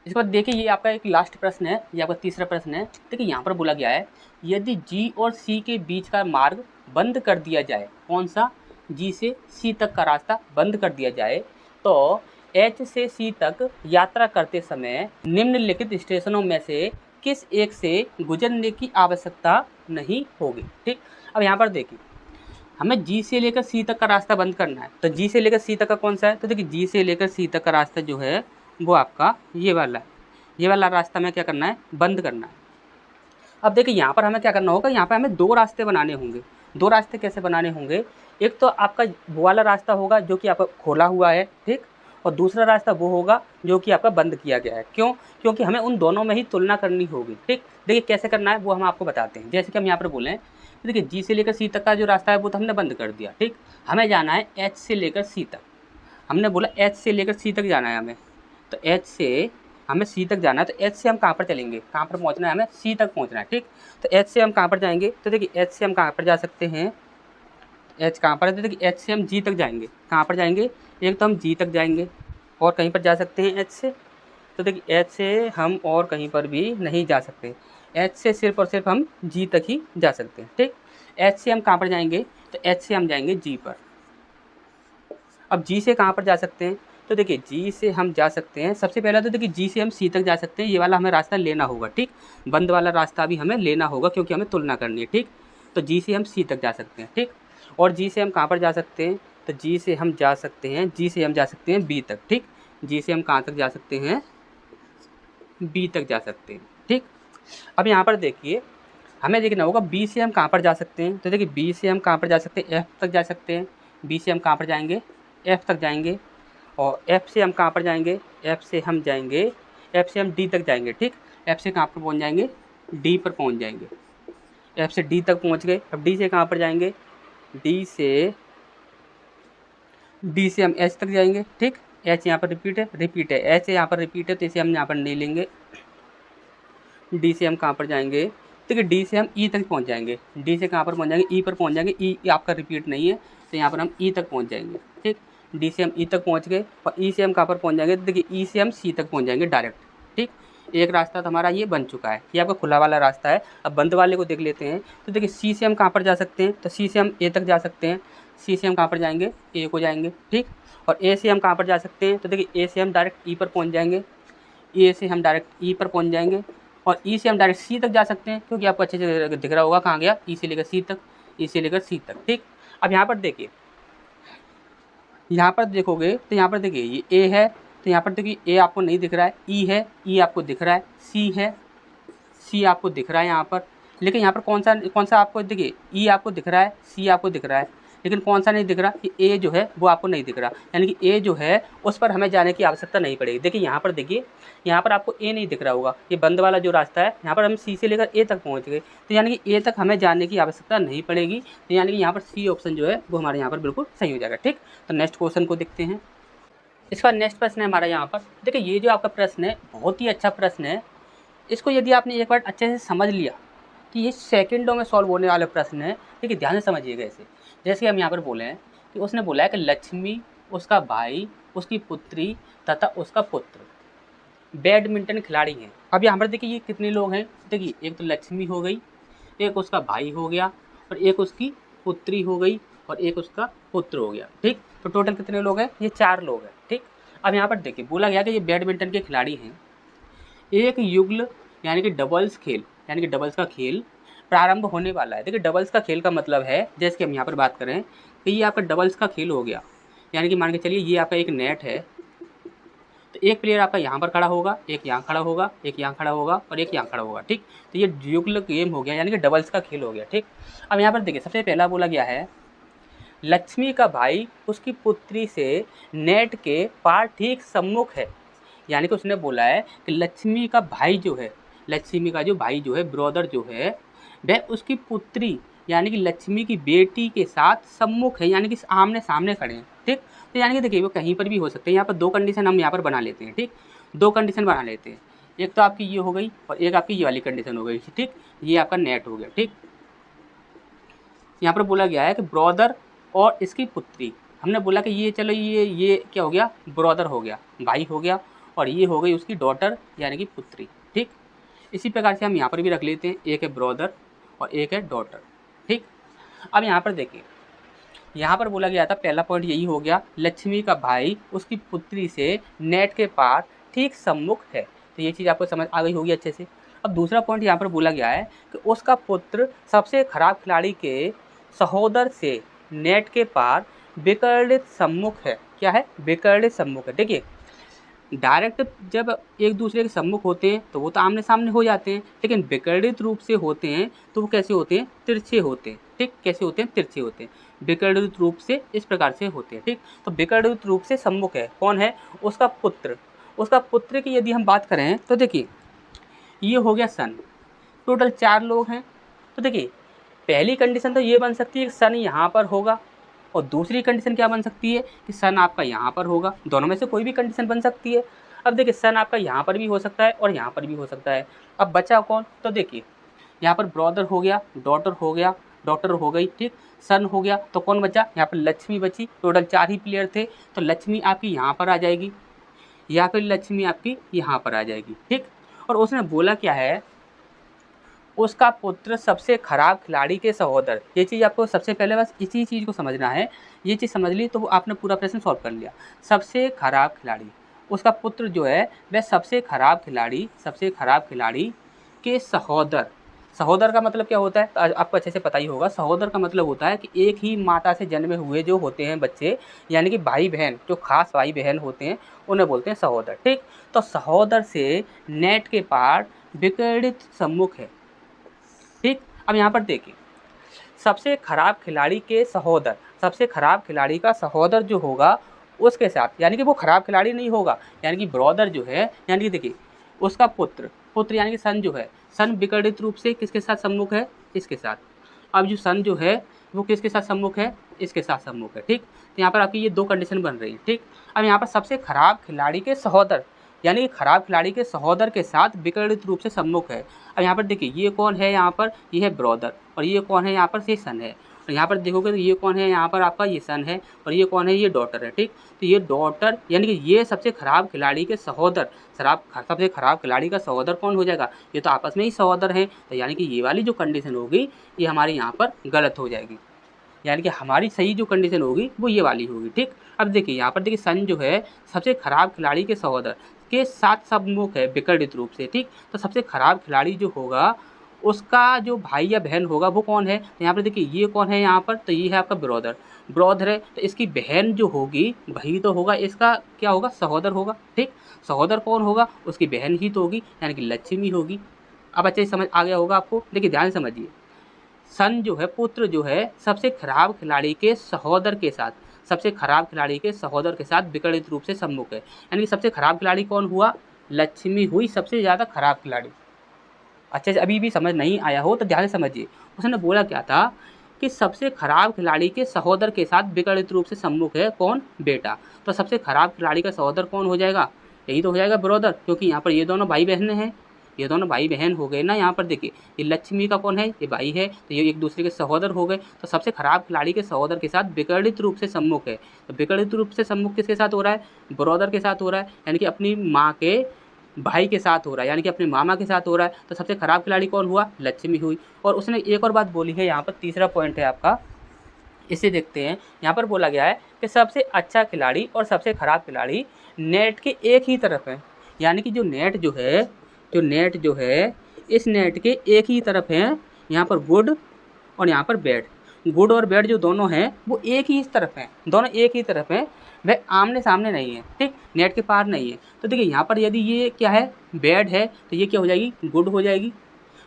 इसके बाद देखिए ये आपका एक लास्ट प्रश्न है, ये आपका तीसरा प्रश्न है। देखिए यहाँ पर बोला गया है, यदि जी और सी के बीच का मार्ग बंद कर दिया जाए, कौन सा, जी से सी तक का रास्ता बंद कर दिया जाए, तो एच से सी तक यात्रा करते समय निम्नलिखित स्टेशनों में से किस एक से गुजरने की आवश्यकता नहीं होगी। ठीक, अब यहाँ पर देखिए हमें जी से लेकर सी तक का रास्ता बंद करना है। तो जी से लेकर सी तक का कौन सा है, तो देखिए जी से लेकर सी तक का रास्ता जो है वो आपका ये वाला है। ये वाला रास्ता में क्या करना है, बंद करना है। अब देखिए यहाँ पर हमें क्या करना होगा, यहाँ पर हमें 2 रास्ते बनाने होंगे। 2 रास्ते कैसे बनाने होंगे, एक तो आपका वो वाला रास्ता होगा जो कि आपका खोला हुआ है। ठीक, और दूसरा रास्ता वो होगा जो कि आपका बंद किया गया है। क्यों, क्योंकि हमें उन दोनों में ही तुलना करनी होगी। ठीक, देखिए कैसे करना है वो हम आपको बताते हैं। जैसे कि हम यहाँ पर बोलें, तो देखिए जी से लेकर सी तक का जो रास्ता है वो तो हमने बंद कर दिया। ठीक, हमें जाना है एच से लेकर सी तक। हमने बोला एच से लेकर सी तक जाना है हमें, तो एच से हमें सी तक जाना है। तो एच से हम कहाँ पर चलेंगे, कहाँ पर पहुँचना है, हमें सी तक पहुँचना है। ठीक, तो एच से हम कहाँ पर जाएंगे, तो देखिए एच से हम कहाँ पर जा सकते हैं, एच कहाँ पर है, तो देखिए एच से हम जी तक जाएंगे। कहाँ पर जाएंगे, एक तो हम जी तक जाएंगे, और कहीं पर जा सकते हैं एच से, तो देखिए एच से हम और कहीं पर भी नहीं जा सकते। एच से सिर्फ और सिर्फ हम जी तक ही जा सकते हैं। ठीक, एच से हम कहाँ पर जाएंगे, तो एच से हम जाएंगे जी पर। अब जी से कहाँ पर जा सकते हैं, तो देखिए जी से हम जा सकते हैं, सबसे पहला तो देखिए जी से हम सी तक जा सकते हैं, ये वाला हमें रास्ता लेना होगा, ठीक। बंद वाला रास्ता भी हमें लेना होगा क्योंकि हमें तुलना करनी है, ठीक। तो जी से हम सी तक जा सकते हैं, ठीक। और जी से हम कहाँ पर जा सकते हैं, तो जी से हम जा सकते हैं, जी से हम जा सकते हैं बी तक, ठीक। जी से हम कहाँ तक जा सकते हैं, बी तक जा सकते हैं, ठीक। अब यहाँ पर देखिए हमें देखना होगा बी से हम कहाँ पर जा सकते हैं, तो देखिए बी से हम कहाँ पर जा सकते हैं, एफ तक जा सकते हैं। बी से हम कहाँ पर जाएंगे, एफ तक जाएंगे। और एफ से हम कहाँ पर जाएंगे, एफ से हम जाएंगे, एफ से हम डी तक जाएंगे, ठीक। एफ से कहाँ पर पहुँच जाएंगे, डी पर पहुँच जाएंगे। एफ से डी तक पहुँच गए। अब डी से कहाँ पर जाएंगे, डी से हम एच तक जाएंगे, ठीक। एच यहाँ पर रिपीट है, एच यहाँ पर रिपीट है तो इसे हम यहाँ पर नहीं लेंगे। डी से हम कहाँ पर जाएंगे, ठीक है, डी से हम ई तक पहुँच जाएंगे। डी से कहाँ पर पहुँच जाएंगे, ई पर पहुँच जाएंगे। ई आपका रिपीट नहीं है तो यहाँ पर हम ई तक पहुँच जाएंगे, ठीक। डी से हम ई तक पहुँच गए और ई से हम कहाँ पर पहुँच जाएंगे, तो देखिए ई से हम सी तक पहुँच जाएंगे डायरेक्ट, ठीक। एक रास्ता तो हमारा ये बन चुका है, ये आपका खुला वाला रास्ता है। अब बंद वाले को देख लेते हैं। तो देखिए सी से हम कहाँ पर जा सकते हैं, तो सी से हम ए तक जा सकते हैं। सी से हम कहाँ पर जाएंगे, ए को जाएंगे, ठीक। और ए से हम कहाँ पर जा सकते हैं, तो देखिए ए से हम डायरेक्ट ई पर पहुँच जाएंगे। ए से हम डायरेक्ट ई पर पहुँच जाएंगे और ई से हम डायरेक्ट सी तक जा सकते हैं क्योंकि आपको अच्छे से दिख रहा होगा कहाँ गया, ई से लेकर सी तक, ई से लेकर सी तक, ठीक। अब यहाँ पर देखिए, यहाँ पर देखोगे तो यहाँ पर देखिए ये ए है, तो यहाँ पर देखिए ए आपको नहीं दिख रहा है, ई है, ई आपको दिख रहा है, सी है, सी आपको दिख रहा है यहाँ पर। लेकिन यहाँ पर कौन सा आपको देखिए, ई आपको दिख रहा है, सी आपको दिख रहा है, लेकिन कौन सा नहीं दिख रहा, कि ए जो है वो आपको नहीं दिख रहा। यानी कि ए जो है उस पर हमें जाने की आवश्यकता नहीं पड़ेगी। देखिए यहाँ पर देखिए, यहाँ पर आपको ए नहीं दिख रहा होगा, ये बंद वाला जो रास्ता है, यहाँ पर हम सी से लेकर ए तक पहुँच गए, तो यानी कि ए तक हमें जाने की आवश्यकता नहीं पड़ेगी। तो यानी कि यहाँ पर सी ऑप्शन जो है वो हमारे यहाँ पर बिल्कुल सही हो जाएगा, ठीक। तो नेक्स्ट क्वेश्चन को देखते हैं। इसका नेक्स्ट प्रश्न है हमारा यहाँ पर, देखिए ये जो आपका प्रश्न है बहुत ही अच्छा प्रश्न है। इसको यदि आपने एक बार अच्छे से समझ लिया कि ये सेकंडों में सॉल्व होने वाला प्रश्न है, देखिए ध्यान से समझिएगा इसे। जैसे हम यहाँ पर बोले हैं कि उसने बोला है कि लक्ष्मी, उसका भाई, उसकी पुत्री तथा उसका पुत्र बैडमिंटन खिलाड़ी हैं। अब यहाँ पर देखिए ये कितने लोग हैं, देखिए एक तो लक्ष्मी हो गई, एक उसका भाई हो गया और एक उसकी पुत्री हो गई और एक उसका पुत्र हो गया, ठीक। तो टोटल कितने लोग हैं, ये 4 लोग हैं, ठीक। अब यहाँ पर देखिए बोला गया कि ये बैडमिंटन के खिलाड़ी हैं। एक युगल यानी कि डबल्स खेल, यानी कि डबल्स का खेल प्रारंभ होने वाला है। देखिए डबल्स का खेल का मतलब है, जैसे कि हम यहाँ पर बात करें कि ये आपका डबल्स का खेल हो गया, यानी कि मान के चलिए ये आपका एक नेट है, तो एक प्लेयर आपका यहाँ पर खड़ा होगा, एक यहाँ खड़ा होगा, एक यहाँ खड़ा होगा और एक यहाँ खड़ा होगा, ठीक। तो ये युगल गेम हो गया, यानी कि डबल्स का खेल हो गया, ठीक। अब यहाँ पर देखिए सबसे पहला बोला गया है लक्ष्मी का भाई उसकी पुत्री से नेट के पार ठीक सम्मुख है। यानी कि उसने बोला है कि लक्ष्मी का भाई जो है, लक्ष्मी का जो भाई जो है, ब्रदर जो है, वह उसकी पुत्री यानी कि लक्ष्मी की बेटी के साथ सम्मुख है, यानी कि आमने सामने खड़े हैं, ठीक। तो यानी कि देखिए वो कहीं पर भी हो सकते हैं। यहाँ पर 2 कंडीशन हम यहाँ पर बना लेते हैं, ठीक। 2 कंडीशन बना लेते हैं, एक तो आपकी ये हो गई और एक आपकी ये वाली कंडीशन हो गई, ठीक। ये आपका नेट हो गया, ठीक। यहाँ पर बोला गया है कि ब्रदर और इसकी पुत्री, हमने बोला कि ये चलो ये क्या हो गया, ब्रदर हो गया, भाई हो गया, और ये हो गई उसकी डॉटर यानी कि पुत्री, ठीक। इसी प्रकार से हम यहाँ पर भी रख लेते हैं, एक है ब्रदर और एक है डॉटर, ठीक। अब यहाँ पर देखिए, यहाँ पर बोला गया था पहला पॉइंट यही हो गया, लक्ष्मी का भाई उसकी पुत्री से नेट के पार ठीक सम्मुख है, तो ये चीज़ आपको समझ आ गई होगी अच्छे से। अब दूसरा पॉइंट यहाँ पर बोला गया है कि उसका पुत्र सबसे खराब खिलाड़ी के सहोदर से नेट के पार विकर्णित सम्मुख है। क्या है, विकर्णित सम्मुख है। देखिए डायरेक्ट जब एक दूसरे के सम्मुख होते हैं तो वो तो आमने सामने हो जाते हैं, लेकिन विकर्णित रूप से होते हैं तो वो कैसे होते हैं, तिरछे होते हैं, ठीक। कैसे होते हैं, तिरछे होते हैं। विकर्णित रूप से इस प्रकार से होते हैं, ठीक। तो विकर्णित रूप से सम्मुख है, कौन है, उसका पुत्र। उसका पुत्र की यदि हम बात करें तो देखिए ये हो गया सन, टोटल 4 लोग हैं। तो देखिए पहली कंडीशन तो ये बन सकती है कि सन यहाँ पर होगा, और दूसरी कंडीशन क्या बन सकती है कि सन आपका यहाँ पर होगा। दोनों में से कोई भी कंडीशन बन सकती है। अब देखिए सन आपका यहाँ पर भी हो सकता है और यहाँ पर भी हो सकता है। अब बचा कौन, तो देखिए यहाँ पर ब्रदर हो गया, डॉटर हो गया, डॉटर हो गई, ठीक। सन हो गया, तो कौन बचा, यहाँ पर लक्ष्मी बची। टोटल 4 ही प्लेयर थे, तो लक्ष्मी आपकी यहाँ पर आ जाएगी या फिर लक्ष्मी आपकी यहाँ पर आ जाएगी, ठीक। और उसने बोला क्या है, उसका पुत्र सबसे खराब खिलाड़ी के सहोदर। ये चीज़ आपको सबसे पहले बस इसी चीज़ को समझना है। ये चीज़ समझ ली तो वो आपने पूरा प्रश्न सॉल्व कर लिया। सबसे खराब खिलाड़ी, उसका पुत्र जो है वह सबसे खराब खिलाड़ी के सहोदर। सहोदर का मतलब क्या होता है? आपको अच्छे से पता ही होगा। सहोदर का मतलब होता है कि एक ही माता से जन्मे हुए जो होते हैं बच्चे, यानी कि भाई बहन, जो खास भाई बहन होते हैं उन्हें बोलते हैं सहोदर। ठीक, तो सहोदर से नेट के पार विकर्णित सम्मुख है। ठीक, अब यहाँ पर देखिए, सबसे खराब खिलाड़ी के सहोदर, सबसे खराब खिलाड़ी का सहोदर जो होगा उसके साथ, यानी कि वो खराब खिलाड़ी नहीं होगा, यानी कि ब्रदर जो है, यानी कि देखिए उसका पुत्र, पुत्र यानी कि सन जो है, सन विकर्णित रूप से किसके साथ सम्मुख है? इसके साथ। अब जो सन जो है वो किसके साथ सम्मुख है? इसके साथ सम्मुख है। ठीक, तो यहाँ पर आपकी ये दो कंडीशन बन रही है। ठीक, अब यहाँ पर सबसे खराब खिलाड़ी के सहोदर, यानी कि खराब खिलाड़ी के सहोदर के साथ विकर्णित रूप से सम्मुख है। अब यहाँ पर देखिए ये कौन है? यहाँ पर ये है ब्रदर, और ये कौन है? यहाँ पर ये सन है। और यहाँ पर देखोगे तो ये कौन है? यहाँ पर आपका ये सन है, और ये कौन है? ये डॉटर है। ठीक, तो ये डॉटर यानी कि ये सबसे खराब खिलाड़ी के सहोदर, सबसे खराब खिलाड़ी का सहोदर कौन हो जाएगा? ये तो आपस में ही सहोदर हैं, तो यानी कि ये वाली जो कंडीशन होगी ये हमारी यहाँ पर गलत हो जाएगी, यानी कि हमारी सही जो कंडीशन होगी वो ये वाली होगी। ठीक, अब देखिए यहाँ पर देखिए सन जो है सबसे खराब खिलाड़ी के सहोदर के साथ सम्मुख है विकर्णित रूप से। ठीक, तो सबसे खराब खिलाड़ी जो होगा उसका जो भाई या बहन होगा वो कौन है? तो यहाँ पर देखिए ये कौन है? यहाँ पर तो ये है आपका ब्रदर, ब्रदर है, तो इसकी बहन जो होगी, भाई तो होगा, इसका क्या होगा? सहोदर होगा। ठीक, सहोदर कौन होगा? उसकी बहन ही तो होगी, यानी कि लक्ष्मी होगी। अब अच्छे से समझ आ गया होगा आपको। देखिए ध्यान से समझिए, सन जो है, पुत्र जो है सबसे खराब खिलाड़ी के सहोदर के साथ, सबसे खराब खिलाड़ी के सहोदर के साथ विकर्णित रूप से सम्मुख है, यानी कि सबसे खराब खिलाड़ी कौन हुआ? लक्ष्मी हुई सबसे ज़्यादा खराब खिलाड़ी। अच्छे से अभी भी समझ नहीं आया हो तो ध्यान से समझिए। उसने बोला क्या था कि सबसे खराब खिलाड़ी के सहोदर के साथ विकर्णित रूप से सम्मुख है कौन? बेटा। तो सबसे खराब खिलाड़ी का सहोदर कौन हो जाएगा? यही तो हो जाएगा ब्रदर, क्योंकि यहाँ पर ये दोनों भाई बहन हैं, ये दोनों भाई बहन हो गए ना। यहाँ पर देखिए ये लक्ष्मी का कौन है? ये भाई है, तो ये एक दूसरे के सहोदर हो गए। तो सबसे खराब खिलाड़ी के सहोदर के साथ विकर्णित रूप से सम्मुख है, तो विकर्णित रूप से सम्मुख किसके साथ हो रहा है? ब्रदर के साथ हो रहा है, यानी कि अपनी माँ के भाई के साथ हो रहा है, यानी कि अपने मामा के साथ हो रहा है। तो सबसे खराब खिलाड़ी कौन हुआ? लक्ष्मी हुई। और उसने एक और बात बोली है, यहाँ पर तीसरा पॉइंट है आपका, इसे देखते हैं। यहाँ पर बोला गया है कि सबसे अच्छा खिलाड़ी और सबसे खराब खिलाड़ी नेट के एक ही तरफ है, यानी कि जो नेट जो है इस नेट के एक ही तरफ है। यहाँ पर गुड और यहाँ पर बैड, गुड और बैड जो दोनों हैं वो एक ही इस तरफ हैं, दोनों एक ही तरफ हैं, वह आमने सामने नहीं है। ठीक, नेट के पार नहीं है। तो देखिए यहाँ पर यदि ये क्या है? बैड है, तो ये क्या हो जाएगी? गुड हो जाएगी,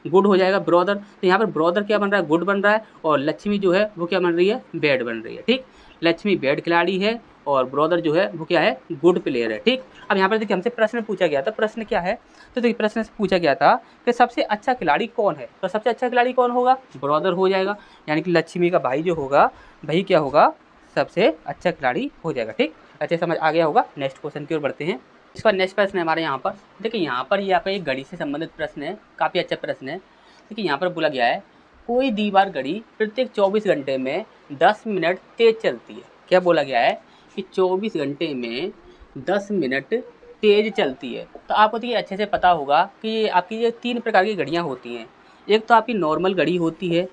गुड हो जाएगा ब्रदर। तो यहाँ पर ब्रदर क्या बन रहा है? गुड बन रहा है, और लक्ष्मी जो है वो क्या बन रही है? बैड बन रही है। ठीक, लक्ष्मी बैड खिलाड़ी है और ब्रदर जो है वो क्या है? गुड प्लेयर है। ठीक, अब यहाँ पर देखिए हमसे प्रश्न पूछा गया था, प्रश्न क्या है? तो देखिए प्रश्न से पूछा गया था कि सबसे अच्छा खिलाड़ी कौन है? तो सबसे अच्छा खिलाड़ी कौन होगा? ब्रदर हो जाएगा, यानी कि लक्ष्मी का भाई जो होगा, भाई क्या होगा? सबसे अच्छा खिलाड़ी हो जाएगा। ठीक, अच्छे समझ आ गया होगा। नेक्स्ट क्वेश्चन की ओर बढ़ते हैं। इसका नेक्स्ट प्रश्न है हमारे यहाँ पर। देखिए यहाँ पर ये आपका एक घड़ी से संबंधित प्रश्न है, काफ़ी अच्छा प्रश्न है। देखिए यहाँ पर बोला गया है कोई दीवार घड़ी प्रत्येक 24 घंटे में 10 मिनट तेज चलती है। क्या बोला गया है? कि 24 घंटे में 10 मिनट तेज चलती है। तो आपको तो ये अच्छे से पता होगा कि आपकी ये 3 प्रकार की घड़ियाँ होती हैं। एक तो आपकी नॉर्मल घड़ी होती है,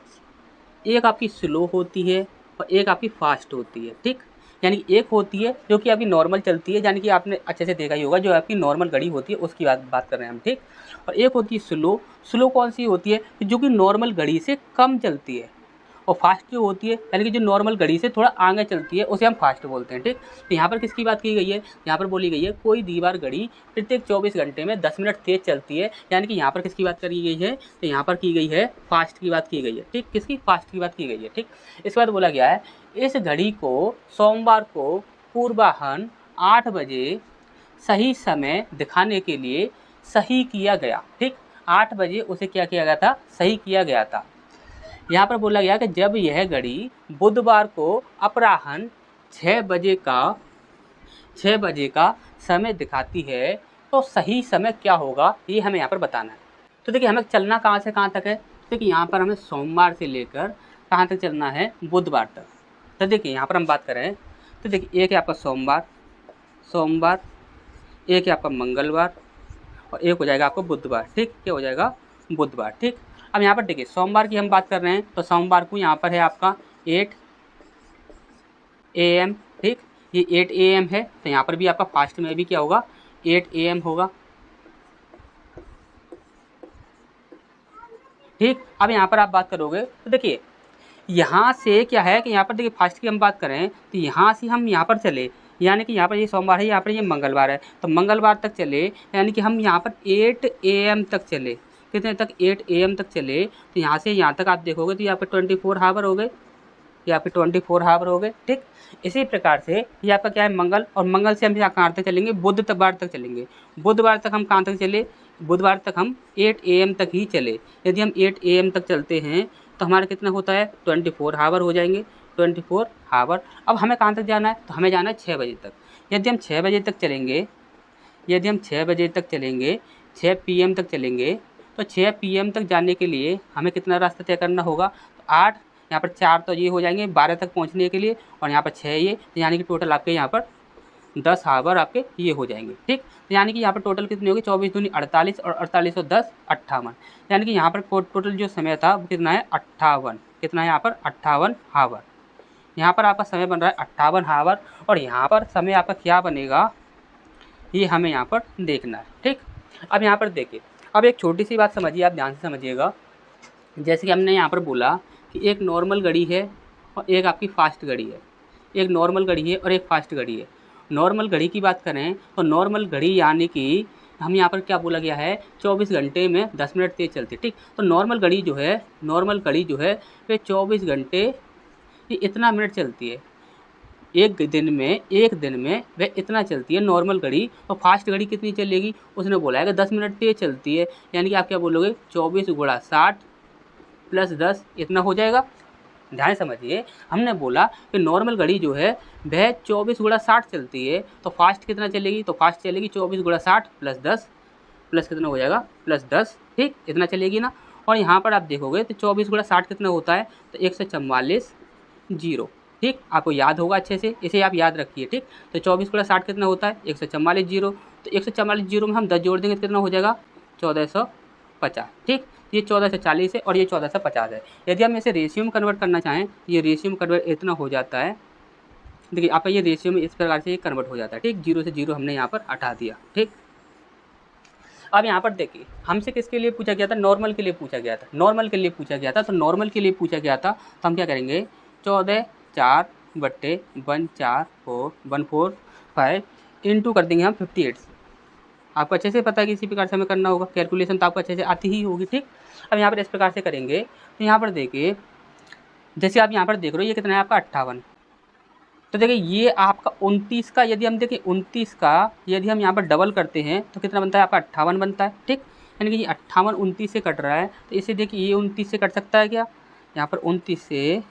एक आपकी स्लो होती है, और एक आपकी फास्ट होती है। ठीक, यानी कि एक होती है जो कि आपकी नॉर्मल चलती है, यानी कि आपने अच्छे से देखा ही होगा, जो आपकी नॉर्मल घड़ी होती है उसकी बात कर रहे हैं हम। ठीक, और एक होती है स्लो। स्लो कौन सी होती है? जो कि नॉर्मल घड़ी से कम चलती है। और फास्ट जो होती है, यानी कि जो नॉर्मल घड़ी से थोड़ा आगे चलती है, उसे हम फास्ट बोलते हैं। ठीक, तो यहाँ पर किसकी बात की गई है? यहाँ पर बोली गई है कोई दीवार घड़ी प्रत्येक 24 घंटे में 10 मिनट तेज चलती है, यानी कि यहाँ पर किसकी बात करी गई है? तो यहाँ पर की गई है फास्ट की बात की गई है। ठीक, किसकी? फास्ट की बात की गई है। ठीक, इसके बाद बोला गया है इस घड़ी को सोमवार को पूर्वाह्न 8 बजे सही समय दिखाने के लिए सही किया गया। ठीक, 8 बजे उसे क्या किया गया था? सही किया गया था। यहाँ पर बोला गया कि जब यह घड़ी बुधवार को अपराह्न 6 बजे का समय दिखाती है तो सही समय क्या होगा, ये हमें यहाँ पर बताना है। तो देखिए हमें चलना कहाँ से कहाँ तक है? देखिए यहाँ पर हमें सोमवार से लेकर कहाँ तक चलना है? बुधवार तक। तो देखिए यहाँ पर हम बात करें तो देखिए एक है आपका सोमवार, एक है आपका मंगलवार, और एक हो जाएगा आपका बुधवार। ठीक, क्या हो जाएगा? बुधवार। ठीक, अब यहाँ पर देखिए सोमवार की हम बात कर रहे हैं, तो सोमवार को यहाँ पर है आपका 8 AM, ठीक। ये 8 AM है, तो यहाँ पर भी आपका फास्ट में भी क्या होगा, 8 AM होगा, ठीक। अब यहाँ पर आप बात करोगे तो देखिए यहाँ से क्या है कि यहाँ पर देखिए फास्ट की हम बात करें तो यहाँ से हम यहाँ पर चले, यानी कि यहाँ पर ये सोमवार है, यहाँ पर ये मंगलवार है, तो मंगलवार तक चले, यानी कि हम यहाँ पर 8 AM तक चले। कितने तक, 8 AM तक चले, तो यहाँ से यहाँ तक आप देखोगे तो यहाँ पर 24 हावर हो गए, ये आपके 24 हावर हो गए, ठीक। इसी प्रकार से ये आपका क्या है मंगल, और मंगल से हम यहाँ कहाँ तक चलेंगे, बुधवार तक चलेंगे। बुधवार तक हम कहाँ तक चले, बुधवार तक हम 8 AM तक ही चले। यदि हम 8 AM तक चलते हैं तो हमारा कितना होता है, 24 हावर हो जाएंगे, 24 हावर। अब हमें कहाँ तक जाना है, तो हमें जाना है 6 बजे तक। यदि हम 6 बजे तक चलेंगे, यदि हम 6 बजे तक चलेंगे, 6 PM तक चलेंगे, तो 6 PM तक जाने के लिए हमें कितना रास्ता तय करना होगा, तो 8, यहाँ पर 4 तो ये हो जाएंगे 12 तक पहुँचने के लिए, और यहाँ पर 6 ये, तो यानी कि टोटल आपके यहाँ पर 10 हावर आपके ये हो जाएंगे, ठीक। तो यानी कि यहाँ पर टोटल कितनी होगी, 24 दूनी 48, और 48 और 10 58, यानी कि यहाँ पर टोटल जो समय था वो कितना है, 58। कितना है यहाँ पर, 58 हावर। यहाँ पर आपका समय बन रहा है 58 हावर, और यहाँ पर समय आपका क्या बनेगा ये हमें यहाँ पर देखना है, ठीक। अब यहाँ पर देखिए, अब एक छोटी सी बात समझिए, आप ध्यान से समझिएगा। जैसे कि हमने यहाँ पर बोला कि एक नॉर्मल घड़ी है और एक आपकी फास्ट घड़ी है, एक नॉर्मल घड़ी है और एक फास्ट घड़ी है। नॉर्मल घड़ी की बात करें तो नॉर्मल घड़ी यानी कि हम यहाँ पर क्या बोला गया है, 24 घंटे में 10 मिनट तेज चलती है, ठीक। तो नॉर्मल घड़ी जो है, नॉर्मल घड़ी जो है वे 24 घंटे इतना मिनट चलती है। एक दिन में वह इतना चलती है नॉर्मल घड़ी। और फास्ट घड़ी कितनी चलेगी, उसने बोला है कि 10 मिनट तेज चलती है, यानी कि आप क्या बोलोगे, 24 गुणा 60 प्लस 10 इतना हो जाएगा। ध्यान समझिए, हमने बोला कि नॉर्मल घड़ी जो है वह 24 गुणा 60 चलती है, तो फास्ट कितना चलेगी, तो फास्ट चलेगी 24 गुणा 60 प्लस 10, प्लस कितना हो जाएगा, प्लस 10, ठीक, इतना चलेगी ना। और यहाँ पर आप देखोगे तो 24 गुणा 60 कितना होता है, तो 144 जीरो, ठीक। आपको याद होगा अच्छे से, इसे आप याद रखिए, ठीक। तो 24 गुणा 60 कितना होता है, 144 जीरो, तो 144 जीरो में हम 10 जोड़ देंगे तो कितना हो जाएगा, 1450, ठीक। ये 1440 है और ये 1450 है। यदि हम इसे रेशियो में कन्वर्ट करना चाहें, ये रेशियो में कन्वर्ट इतना हो जाता है, देखिए आपका ये रेशियो में इस प्रकार से ये कन्वर्ट हो जाता है, ठीक। 0 से 0 हमने यहाँ पर हटा दिया, ठीक। अब यहाँ पर देखिए हमसे किसके लिए पूछा गया था, नॉर्मल के लिए पूछा गया था, नॉर्मल के लिए पूछा गया था। तो नॉर्मल के लिए पूछा गया था तो हम क्या करेंगे, 14/145 इंटू कर देंगे हम 58। आपको अच्छे से पता है कि इसी प्रकार से हमें करना होगा, कैलकुलेशन तो आपको अच्छे से आती ही होगी, ठीक। अब यहाँ पर इस प्रकार से करेंगे तो यहाँ पर देखिए, जैसे आप यहाँ पर देख रहे हो ये कितना है आपका 58, तो देखिए ये आपका 29 का, यदि हम देखें 29 का यदि हम यहाँ पर डबल करते हैं तो कितना बनता है आपका 58 बनता है, ठीक। यानी कि ये 58 29 से कट रहा है, तो इसे देखिए ये 29 से कट सकता है क्या, यहाँ पर 29 से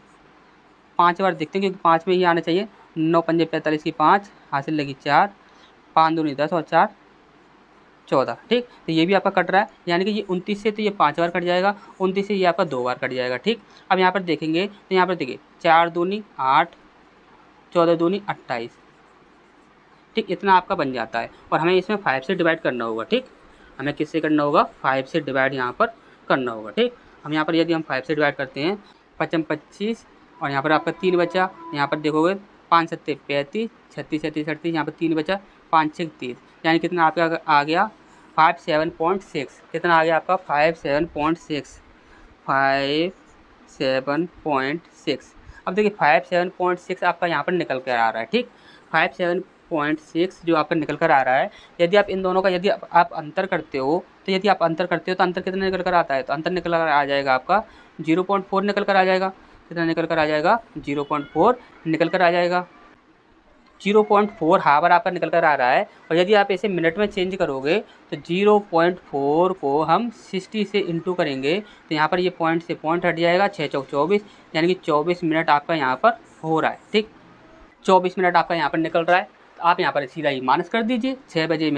5 बार देखते हैं क्योंकि 5 में ही आना चाहिए। 9 पंजे 45 की 5 हासिल लगी 4, 5 दूनी 10 और 4 14, ठीक। तो ये भी आपका कट रहा है, यानी कि ये 29 से तो ये 5 बार कट जाएगा, 29 से ये आपका 2 बार कट जाएगा, ठीक। अब यहाँ पर देखेंगे तो यहाँ पर देखिए 4 दूनी 8, 14 दूनी 28, ठीक, इतना आपका बन जाता है। और हमें इसमें 5 से डिवाइड करना होगा, ठीक। हमें किससे करना होगा, 5 से डिवाइड यहाँ पर करना होगा, ठीक। हम यहाँ पर यदि हम 5 से डिवाइड करते हैं, 5 25 और यहाँ पर आपका 3 बचा, यहाँ पर देखोगे 5 7 35, 36 37 38, यहाँ पर 3 बचा, 5 6 30, यानी कितना आपका आ गया 57.6। कितना आ गया आपका 57.6, 57.6। अब देखिए 57.6 आपका यहाँ पर निकल कर आ रहा है, ठीक। 57.6 जो आपका निकल कर आ रहा है, यदि आप इन दोनों का यदि आप अंतर करते हो तो यदि आप अंतर करते हो तो अंतर कितना निकल कर आता है, तो अंतर निकल कर आ जाएगा आपका 0.4 निकल कर आ जाएगा। कितना निकल कर आ जाएगा, 0.4 निकल कर आ जाएगा। 0.4 हावर आपका निकल कर आ रहा है। और यदि आप इसे मिनट में चेंज करोगे तो 0.4 को हम 60 से इंटू करेंगे तो यहाँ पर ये पॉइंट से पॉइंट हट जाएगा, 6 चौक 24, यानी कि 24 मिनट आपका यहाँ पर हो रहा है, ठीक। 24 मिनट आपका यहाँ पर निकल रहा है। तो आप यहाँ पर सीधा ही माइनस कर दीजिए, 6 बजे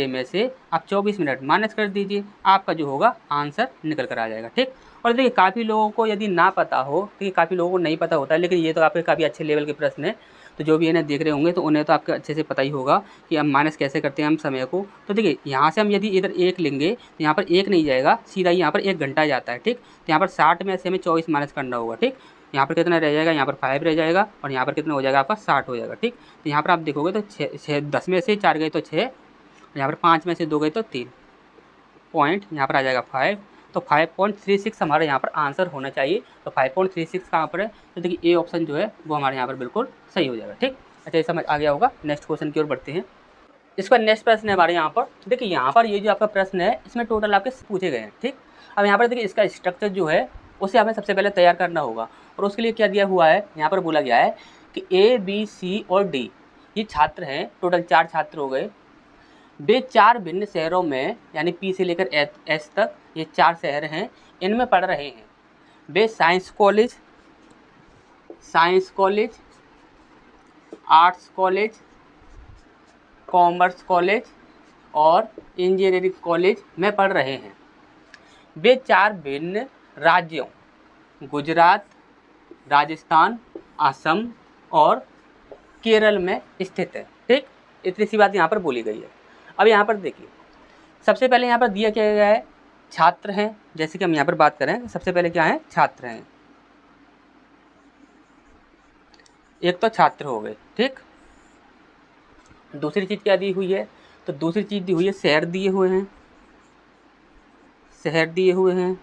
में से आप 24 मिनट माइनस कर दीजिए, आपका जो होगा आंसर निकल कर आ जाएगा, ठीक। और देखिए काफ़ी लोगों को यदि ना पता हो, तो काफ़ी लोगों को नहीं पता होता है, लेकिन ये तो आपके काफ़ी अच्छे लेवल के प्रश्न है। तो जो भी इन्हें देख रहे होंगे तो उन्हें तो आपको अच्छे से पता ही होगा कि हम माइनस कैसे करते हैं हम समय को। तो देखिए यहाँ से हम यदि इधर 1 लेंगे तो यहाँ पर 1 नहीं जाएगा, सीधा यहाँ पर 1 घंटा जाता है, ठीक। तो यहाँ पर 60 में से हमें 24 माइनस करना होगा, ठीक। यहाँ पर कितना रह जाएगा, यहाँ पर 5 रह जाएगा और यहाँ पर कितना हो जाएगा आपका 60 हो जाएगा, ठीक। तो यहाँ पर आप देखोगे तो 10 में से 4 गए तो 6, यहाँ पर 5 में से 2 गए तो 3 पॉइंट, यहाँ पर आ जाएगा 5। तो 5.36 हमारे यहाँ पर आंसर होना चाहिए। तो 5.36 कहाँ पर है, तो देखिए ए ऑप्शन जो है वो हमारे यहाँ पर बिल्कुल सही हो जाएगा, ठीक। अच्छा ये समझ आ गया होगा। नेक्स्ट क्वेश्चन की ओर बढ़ते हैं। इसका नेक्स्ट प्रश्न है हमारे यहाँ पर, देखिए यहाँ पर ये जो आपका प्रश्न है इसमें टोटल आपके पूछे गए हैं, ठीक। अब यहाँ पर देखिए इसका स्ट्रक्चर जो है उसे हमें सबसे पहले तैयार करना होगा और उसके लिए क्या दिया हुआ है, यहाँ पर बोला गया है कि ए बी सी और डी ये छात्र हैं, टोटल 4 छात्र हो गए। वे 4 भिन्न शहरों में यानी पी से लेकर एस तक ये 4 शहर हैं, इनमें पढ़ रहे हैं। वे science college, arts college, commerce college और इंजीनियरिंग कॉलेज में पढ़ रहे हैं। वे 4 भिन्न राज्यों गुजरात, राजस्थान, असम और केरल में स्थित है, ठीक। इतनी सी बात यहाँ पर बोली गई है। अब यहाँ पर देखिए सबसे पहले यहाँ पर दिया क्या गया है, छात्र हैं। जैसे कि हम यहाँ पर बात करें सबसे पहले क्या है, छात्र हैं। एक तो छात्र हो गए, ठीक। दूसरी चीज़ क्या दी हुई है, तो दूसरी चीज़ दी हुई है शहर दिए हुए हैं, शहर दिए हुए हैं।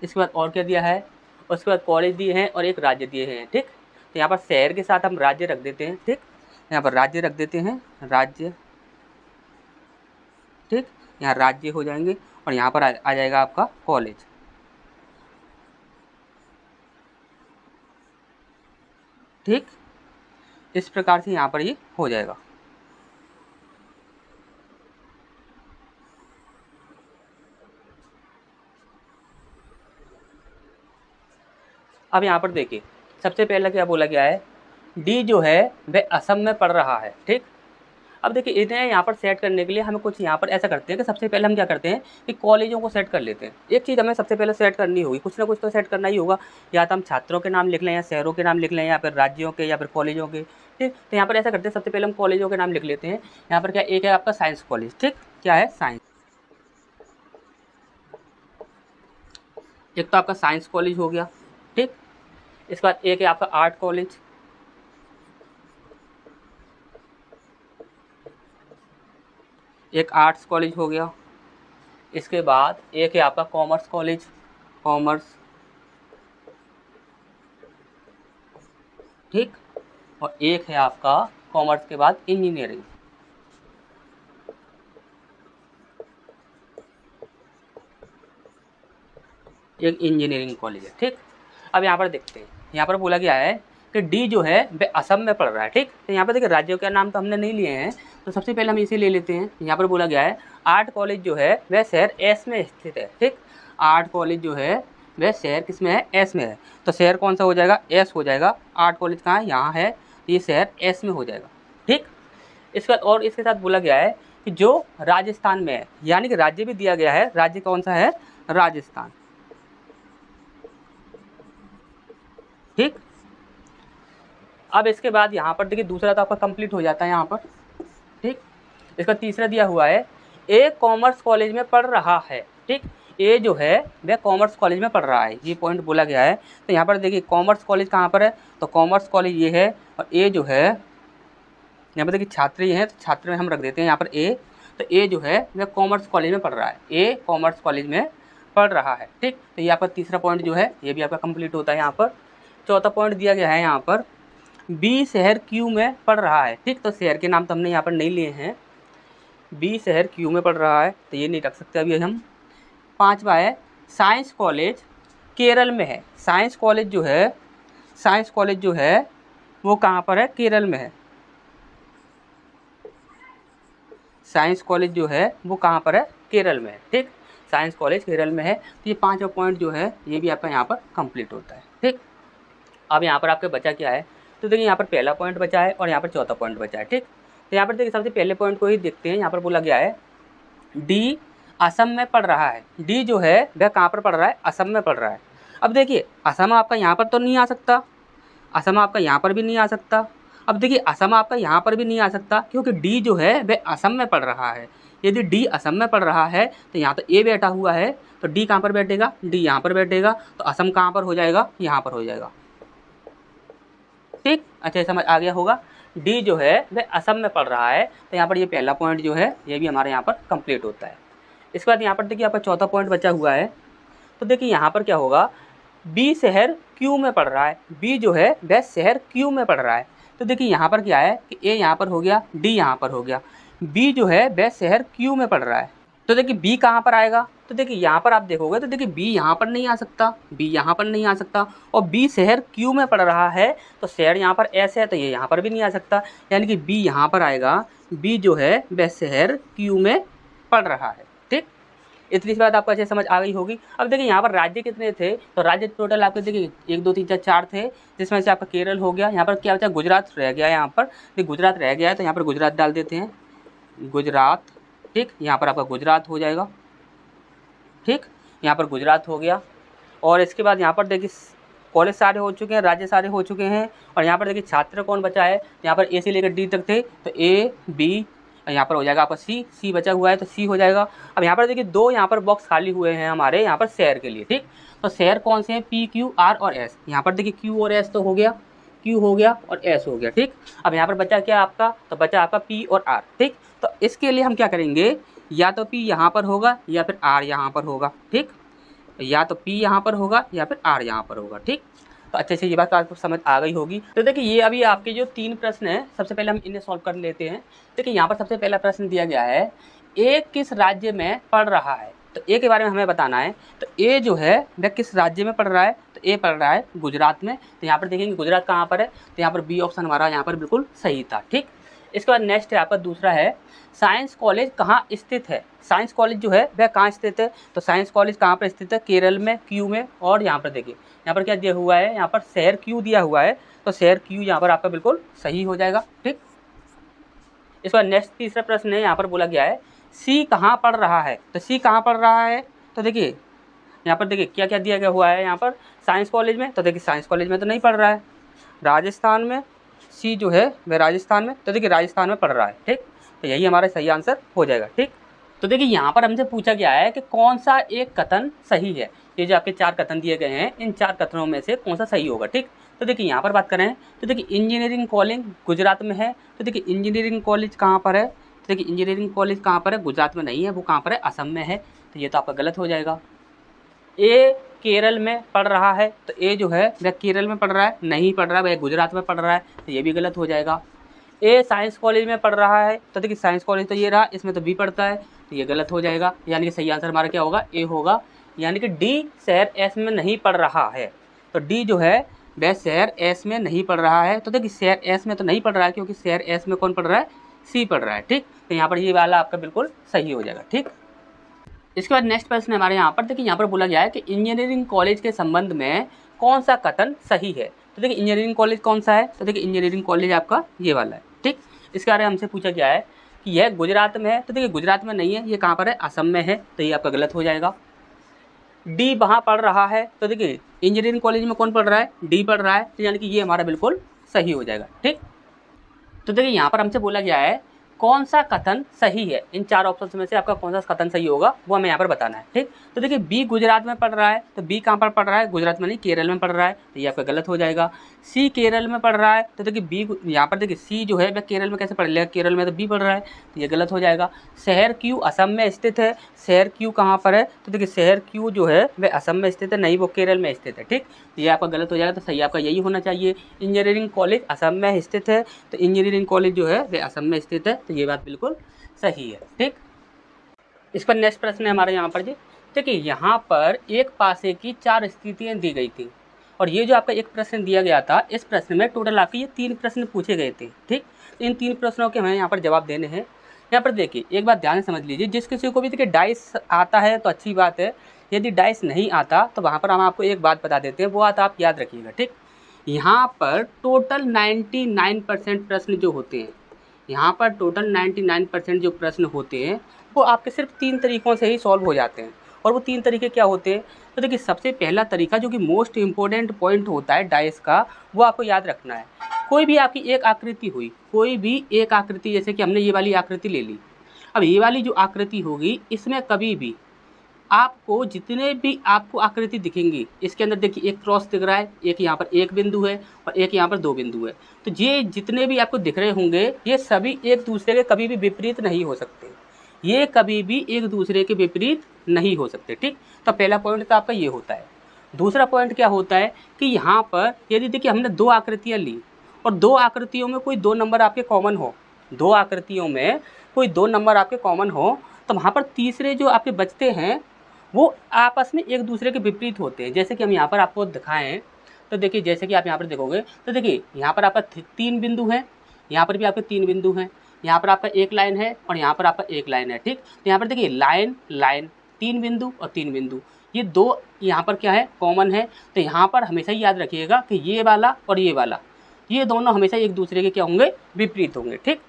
इसके बाद और क्या दिया है, उसके बाद कॉलेज दिए हैं और एक राज्य दिए हैं, ठीक। तो यहाँ पर शहर के साथ हम राज्य रख देते हैं, ठीक। यहाँ पर राज्य रख देते हैं, राज्य, ठीक। यहाँ राज्य हो जाएंगे और यहाँ पर आ जाएगा आपका कॉलेज, ठीक। इस प्रकार से यहाँ पर ये हो जाएगा। अब यहाँ पर देखिए सबसे पहले क्या बोला गया है, डी जो है वह असम में पढ़ रहा है, ठीक। अब देखिए इन्हें यहाँ पर सेट करने के लिए हमें कुछ यहाँ पर ऐसा करते हैं कि सबसे पहले हम क्या करते हैं कि कॉलेजों को सेट कर लेते हैं। एक चीज़ हमें सबसे पहले सेट करनी होगी, कुछ ना कुछ तो सेट करना ही होगा, या तो हम छात्रों के नाम लिख लें या शहरों के नाम लिख लें या फिर राज्यों के या फिर कॉलेजों के, ठीक। तो यहाँ पर ऐसा करते हैं सबसे पहले हम कॉलेजों के नाम लिख लेते हैं। यहाँ पर क्या एक है आपका साइंस कॉलेज, ठीक। क्या है, साइंस। एक तो आपका साइंस कॉलेज हो गया, ठीक। इसके बाद एक है आपका आर्ट कॉलेज, एक आर्ट्स कॉलेज हो गया। इसके बाद एक है आपका कॉमर्स कॉलेज, कॉमर्स, ठीक। और एक है आपका कॉमर्स के बाद इंजीनियरिंग, एक इंजीनियरिंग कॉलेज है, ठीक। अब यहाँ पर देखते हैं, यहाँ पर बोला गया है कि डी जो है वह असम में पढ़ रहा है, ठीक। तो यहाँ पर देखिए राज्यों का नाम तो हमने नहीं लिए हैं, तो सबसे पहले हम इसे ले लेते हैं। यहाँ पर बोला गया है आर्ट कॉलेज जो है वह शहर एस में स्थित है, ठीक। आर्ट कॉलेज जो है वह शहर किस में है, एस में है। तो शहर कौन सा हो जाएगा, एस हो जाएगा। आर्ट कॉलेज कहाँ है, यहाँ है, ये शहर एस में हो जाएगा, ठीक। इसके बाद और इसके साथ बोला गया है कि जो राजस्थान में है, यानी कि राज्य भी दिया गया है, राज्य कौन सा है, राजस्थान, ठीक। अब इसके बाद यहाँ पर देखिए दूसरा तो आपका कंप्लीट हो जाता है यहाँ पर, ठीक। इसका तीसरा दिया हुआ है ए कॉमर्स कॉलेज में पढ़ रहा है, ठीक। ए जो है वह कॉमर्स कॉलेज में पढ़ रहा है, ये पॉइंट बोला गया है। तो यहाँ पर देखिए कॉमर्स कॉलेज कहाँ पर है, तो कॉमर्स कॉलेज ये है और ए जो है यहाँ पर देखिए छात्र ये हैं, तो छात्र में हम रख देते हैं यहाँ पर ए। तो ए जो है वह कॉमर्स कॉलेज में पढ़ रहा है, ए कॉमर्स कॉलेज में पढ़ रहा है, ठीक। तो ये आपका तीसरा पॉइंट जो है ये भी आपका कंप्लीट होता है यहाँ पर। चौथा पॉइंट दिया गया है यहाँ पर बी शहर क्यू में पढ़ रहा है, ठीक। तो शहर के नाम तो हमने यहाँ पर नहीं लिए हैं, बी शहर क्यू में पढ़ रहा है तो ये नहीं रख सकते अभी हम। पांचवा है साइंस कॉलेज केरल में है, साइंस कॉलेज जो है वो कहाँ पर है, केरल में है। साइंस कॉलेज जो है वो कहाँ पर है, केरल में है, ठीक। साइंस कॉलेज केरल में है। तो ये पांचवा पॉइंट जो है ये भी आपका यहाँ पर कंप्लीट होता है, ठीक। अब यहाँ पर आपके बचा क्या है, तो देखिए यहाँ पर पहला पॉइंट बचा है और यहाँ पर चौथा पॉइंट बचा है, ठीक। तो यहाँ पर देखिए सबसे पहले पॉइंट को ही देखते हैं। यहाँ पर बोला गया है डी असम में पढ़ रहा है, डी जो है वह कहाँ पर पढ़ रहा है, असम में पढ़ रहा है। अब देखिए असम आपका यहाँ पर तो नहीं आ सकता, असम आपका यहाँ पर भी नहीं आ सकता, अब देखिए असम आपका यहाँ पर भी नहीं आ सकता, क्योंकि डी जो है वह असम में पड़ रहा है। यदि डी असम में पड़ रहा है तो यहाँ तो ए बैठा हुआ है, तो डी कहाँ पर बैठेगा, डी यहाँ पर बैठेगा, तो असम कहाँ पर हो जाएगा, यहाँ पर हो जाएगा। ठीक, अच्छा समझ आ गया होगा। डी जो है वह असम में पड़ रहा है, तो यहाँ पर ये पहला पॉइंट जो है ये भी हमारे यहाँ पर कंप्लीट होता है। इसके बाद यहाँ पर देखिए आपका चौथा पॉइंट बचा हुआ है। तो देखिए यहाँ पर क्या होगा, बी शहर क्यू में पड़ रहा है, बी जो है वह शहर क्यू में पड़ रहा है। तो देखिए यहाँ पर क्या है कि ए यहाँ पर हो गया, डी यहाँ पर हो गया, बी जो है वह शहर क्यू में पड़ रहा है। तो देखिए बी कहाँ पर आएगा, तो देखिए यहाँ पर आप देखोगे तो देखिए बी यहाँ पर नहीं आ सकता, बी यहाँ पर नहीं आ सकता, और बी शहर क्यू में पड़ रहा है, तो शहर यहाँ पर एस है, तो ये यहाँ पर भी नहीं आ सकता, यानी कि बी यहाँ पर आएगा, बी जो है वह शहर क्यू में पड़ रहा है। ठीक, इतनी सी बात आपको अच्छे समझ आ गई होगी। अब देखिए यहाँ पर राज्य कितने थे, तो राज्य टोटल आपके देखिए 1 2 3 4 4 थे, जिसमें से आपका केरल हो गया, यहाँ पर क्या बचा, गुजरात रह गया। यहाँ पर देखिए गुजरात रह गया है, तो यहाँ पर गुजरात डाल देते हैं, गुजरात। ठीक, यहाँ पर आपका गुजरात हो जाएगा। ठीक, यहाँ पर गुजरात हो गया। और इसके बाद यहाँ पर देखिए कॉलेज सारे हो चुके हैं, राज्य सारे हो चुके हैं, और यहाँ पर देखिए छात्र कौन बचा है, यहाँ पर ए से लेकर डी तक थे, तो ए बी, यहाँ पर हो जाएगा आपका सी, सी बचा हुआ है तो सी हो जाएगा। अब यहाँ पर देखिए 2 यहाँ पर बॉक्स खाली हुए हैं हमारे यहाँ पर शहर के लिए। ठीक, तो शहर कौन से हैं, पी क्यू आर और एस। यहाँ पर देखिए क्यू और एस तो हो गया, क्यू हो गया और एस हो गया। ठीक, अब यहाँ पर बचा क्या आपका, तो बचा आपका पी और आर। ठीक, तो इसके लिए हम क्या करेंगे, या तो पी यहाँ पर होगा या फिर आर यहाँ पर होगा। ठीक, या तो पी यहाँ पर होगा या फिर आर यहाँ पर होगा। ठीक, तो अच्छे से ये बात आपको समझ आ गई होगी। तो देखिए ये अभी आपके जो 3 प्रश्न हैं, सबसे पहले हम इन्हें सॉल्व कर लेते हैं। देखिए यहाँ पर सबसे पहला प्रश्न दिया गया है, ए किस राज्य में पढ़ रहा है, तो ए के बारे में हमें बताना है। तो ए जो है वह किस राज्य में पढ़ रहा है, तो ए पढ़ रहा है गुजरात में। तो यहाँ पर देखेंगे गुजरात कहाँ पर है, तो यहाँ पर बी ऑप्शन हमारा यहाँ पर बिल्कुल सही था। ठीक, इसके बाद नेक्स्ट है आपका दूसरा है, साइंस कॉलेज कहाँ स्थित है। साइंस कॉलेज जो है वह कहाँ स्थित है, तो साइंस कॉलेज कहाँ पर स्थित है, केरल में, क्यू में। और यहाँ पर देखिए यहाँ पर क्या दिया हुआ है, यहाँ पर शहर क्यू दिया हुआ है, तो शहर क्यू यहाँ पर आपका बिल्कुल सही हो जाएगा। ठीक, इसके बाद नेक्स्ट तीसरा प्रश्न है, यहाँ पर बोला गया है सी कहाँ पढ़ रहा है, तो सी कहाँ पढ़ रहा है, तो देखिए यहाँ पर देखिए क्या क्या दिया गया हुआ है, यहाँ पर साइंस कॉलेज में, तो देखिए साइंस कॉलेज में तो नहीं पढ़ रहा है, राजस्थान में, सी जो है वह राजस्थान में, तो देखिए राजस्थान में पढ़ रहा है। ठीक, तो यही हमारा सही आंसर हो जाएगा। ठीक, तो देखिए यहाँ पर हमसे पूछा गया है कि कौन सा एक कथन सही है। ये जो आपके 4 कथन दिए गए हैं, इन 4 कथनों में से कौन सा सही होगा। ठीक, तो देखिए यहाँ पर बात करें तो देखिए इंजीनियरिंग कॉलेज गुजरात में है, तो देखिए इंजीनियरिंग कॉलेज कहाँ पर है, तो देखिए इंजीनियरिंग कॉलेज कहाँ पर है, गुजरात में नहीं है, वो कहाँ पर है, असम में है, तो ये तो आपका गलत हो जाएगा। ए केरल में पढ़ रहा है, तो ए जो है वह केरल में पढ़ रहा है, नहीं पढ़ रहा है, वह गुजरात में पढ़ रहा है, तो ये भी गलत हो जाएगा। ए साइंस कॉलेज में पढ़ रहा है, तो देखिए साइंस कॉलेज तो ये रहा, इसमें तो बी पढ़ता है, तो ये गलत हो जाएगा। यानी कि सही आंसर हमारा क्या होगा, ए होगा। यानी कि डी शहर एस में नहीं पढ़ रहा है, तो डी जो है वह शहर एस में नहीं पढ़ रहा है। तो देखिए शहर एस में तो नहीं पढ़ रहा है, क्योंकि शहर एस में कौन पढ़ रहा है, सी पढ़ रहा है। ठीक, तो यहाँ पर ये वाला आपका बिल्कुल सही हो जाएगा। ठीक, इसके बाद नेक्स्ट प्रश्न हमारे यहाँ पर देखिए यहाँ पर बोला गया है कि इंजीनियरिंग कॉलेज के संबंध में कौन सा कथन सही है। तो देखिए इंजीनियरिंग कॉलेज कौन सा है, तो देखिए इंजीनियरिंग कॉलेज आपका ये वाला है। ठीक, इसके बारे में हमसे पूछा गया है कि यह गुजरात में है, तो देखिए गुजरात में नहीं है, ये कहाँ पर है, असम में है, तो ये आपका गलत हो जाएगा। डी वहाँ पढ़ रहा है, तो देखिए इंजीनियरिंग कॉलेज में कौन पढ़ रहा है, डी पढ़ रहा है, तो यानी कि ये हमारा बिल्कुल सही हो जाएगा। ठीक, तो देखिए यहाँ पर हमसे बोला गया है कौन सा कथन सही है। इन 4 ऑप्शन में से आपका कौन सा कथन सही होगा वो हमें यहाँ पर बताना है। ठीक, तो देखिए बी गुजरात में पढ़ रहा है, तो बी कहाँ पर पढ़ रहा है, गुजरात में नहीं, केरल में पढ़ रहा है, तो ये आपका गलत हो जाएगा। सी केरल में पढ़ रहा है, तो देखिए बी यहाँ पर देखिए सी जो है वह केरल में कैसे पढ़ लिया, केरल में तो बी पढ़ रहा है, तो ये गलत हो जाएगा। शहर क्यू असम में स्थित है, शहर क्यू कहाँ पर है, तो देखिए शहर क्यू जो है वह असम में स्थित है, नहीं वो केरल में स्थित है। ठीक, तो ये आपका गलत हो जाएगा, तो सही आपका यही होना चाहिए। इंजीनियरिंग कॉलेज असम में स्थित है, तो इंजीनियरिंग कॉलेज जो है वह असम में स्थित है, तो ये बात बिल्कुल सही है। ठीक, इस पर नेक्स्ट प्रश्न है हमारे यहाँ पर जी। देखिए यहाँ पर एक पासे की 4 स्थितियाँ दी गई थी, और ये जो आपका एक प्रश्न दिया गया था, इस प्रश्न में टोटल आपके ये 3 प्रश्न पूछे गए थे। ठीक, इन 3 प्रश्नों के हमें यहाँ पर जवाब देने हैं। यहाँ पर देखिए एक बात ध्यान से समझ लीजिए, जिस किसी को भी देखिए डाइस आता है तो अच्छी बात है, यदि डाइस नहीं आता तो वहाँ पर हम आपको एक बात बता देते हैं, वो बात आप याद रखिएगा। ठीक, यहाँ पर टोटल 99% प्रश्न जो होते हैं, यहाँ पर टोटल 99% जो प्रश्न होते हैं वो आपके सिर्फ 3 तरीक़ों से ही सॉल्व हो जाते हैं। और वो 3 तरीके क्या होते हैं, तो देखिए सबसे पहला तरीका जो कि मोस्ट इम्पोर्टेंट पॉइंट होता है डाइस का, वो आपको याद रखना है कोई भी आपकी एक आकृति हुई, कोई भी एक आकृति, जैसे कि हमने ये वाली आकृति ले ली। अब ये वाली जो आकृति होगी इसमें कभी भी आपको जितने भी आपको आकृति दिखेंगी, इसके अंदर देखिए एक क्रॉस दिख रहा है, एक यहाँ पर एक बिंदु है और एक यहाँ पर दो बिंदु है। तो ये जितने भी आपको दिख रहे होंगे ये सभी एक दूसरे के कभी भी विपरीत नहीं हो सकते, ये कभी भी एक दूसरे के विपरीत नहीं हो सकते। ठीक, तो पहला पॉइंट तो आपका ये होता है। दूसरा पॉइंट क्या होता है कि यहाँ पर यदि देखिए हमने दो आकृतियाँ ली और दो आकृतियों में कोई दो नंबर आपके कॉमन हो, दो आकृतियों में कोई दो नंबर आपके कॉमन हो, तो वहाँ पर तीसरे जो आपके बचते हैं वो आपस में एक दूसरे के विपरीत होते हैं। जैसे कि हम यहाँ पर आपको दिखाएं तो देखिए, जैसे कि आप यहाँ पर देखोगे तो देखिए यहाँ पर आपका तीन बिंदु हैं, यहाँ पर भी आपके तीन बिंदु हैं, यहाँ पर आपका एक लाइन है और यहाँ पर आपका एक लाइन है। ठीक, तो यहाँ पर देखिए लाइन लाइन, तीन बिंदु और तीन बिंदु, ये दो यहाँ पर क्या है कॉमन है। तो यहाँ पर हमेशा ही याद रखिएगा कि ये वाला और ये वाला, ये दोनों हमेशा एक दूसरे के क्या होंगे, विपरीत होंगे। ठीक,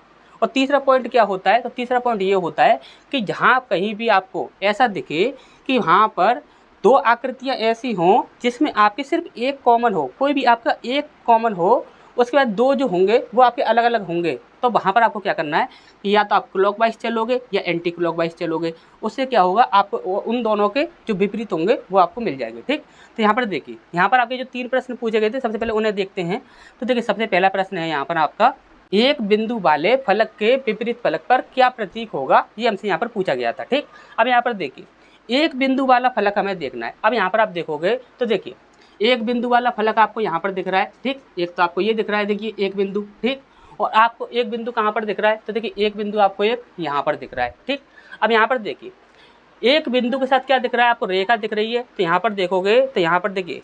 और तीसरा पॉइंट क्या होता है, तो तीसरा पॉइंट ये होता है कि जहाँ कहीं भी आपको ऐसा दिखे कि वहाँ पर दो आकृतियाँ ऐसी हों जिसमें आपके सिर्फ एक कॉमन हो, कोई भी आपका एक कॉमन हो, उसके बाद दो जो होंगे वो आपके अलग अलग होंगे, तो वहाँ पर आपको क्या करना है कि या तो आप क्लॉकवाइज चलोगे या एंटी क्लॉकवाइज चलोगे। उससे क्या होगा, आपको उन दोनों के जो विपरीत होंगे वो आपको मिल जाएंगे। ठीक, तो यहाँ पर देखिए, यहाँ पर आपके जो तीन प्रश्न पूछे गए थे सबसे पहले उन्हें देखते हैं। तो देखिए सबसे पहला प्रश्न है यहाँ पर आपका, एक बिंदु वाले फलक के विपरीत फलक पर क्या प्रतीक होगा, ये हमसे यहाँ पर पूछा गया था। ठीक, अब यहाँ पर देखिए एक बिंदु वाला फलक हमें देखना है। अब यहाँ पर आप देखोगे तो देखिए एक बिंदु वाला फलक आपको यहाँ पर दिख रहा है। ठीक, एक तो आपको ये दिख रहा है, देखिए एक बिंदु। ठीक, और आपको एक बिंदु कहाँ पर दिख रहा है, तो देखिए एक बिंदु आपको एक यहाँ पर दिख रहा है। ठीक, अब यहाँ पर देखिए एक बिंदु के साथ क्या दिख रहा है, आपको रेखा दिख रही है। तो यहाँ पर देखोगे तो यहाँ पर देखिए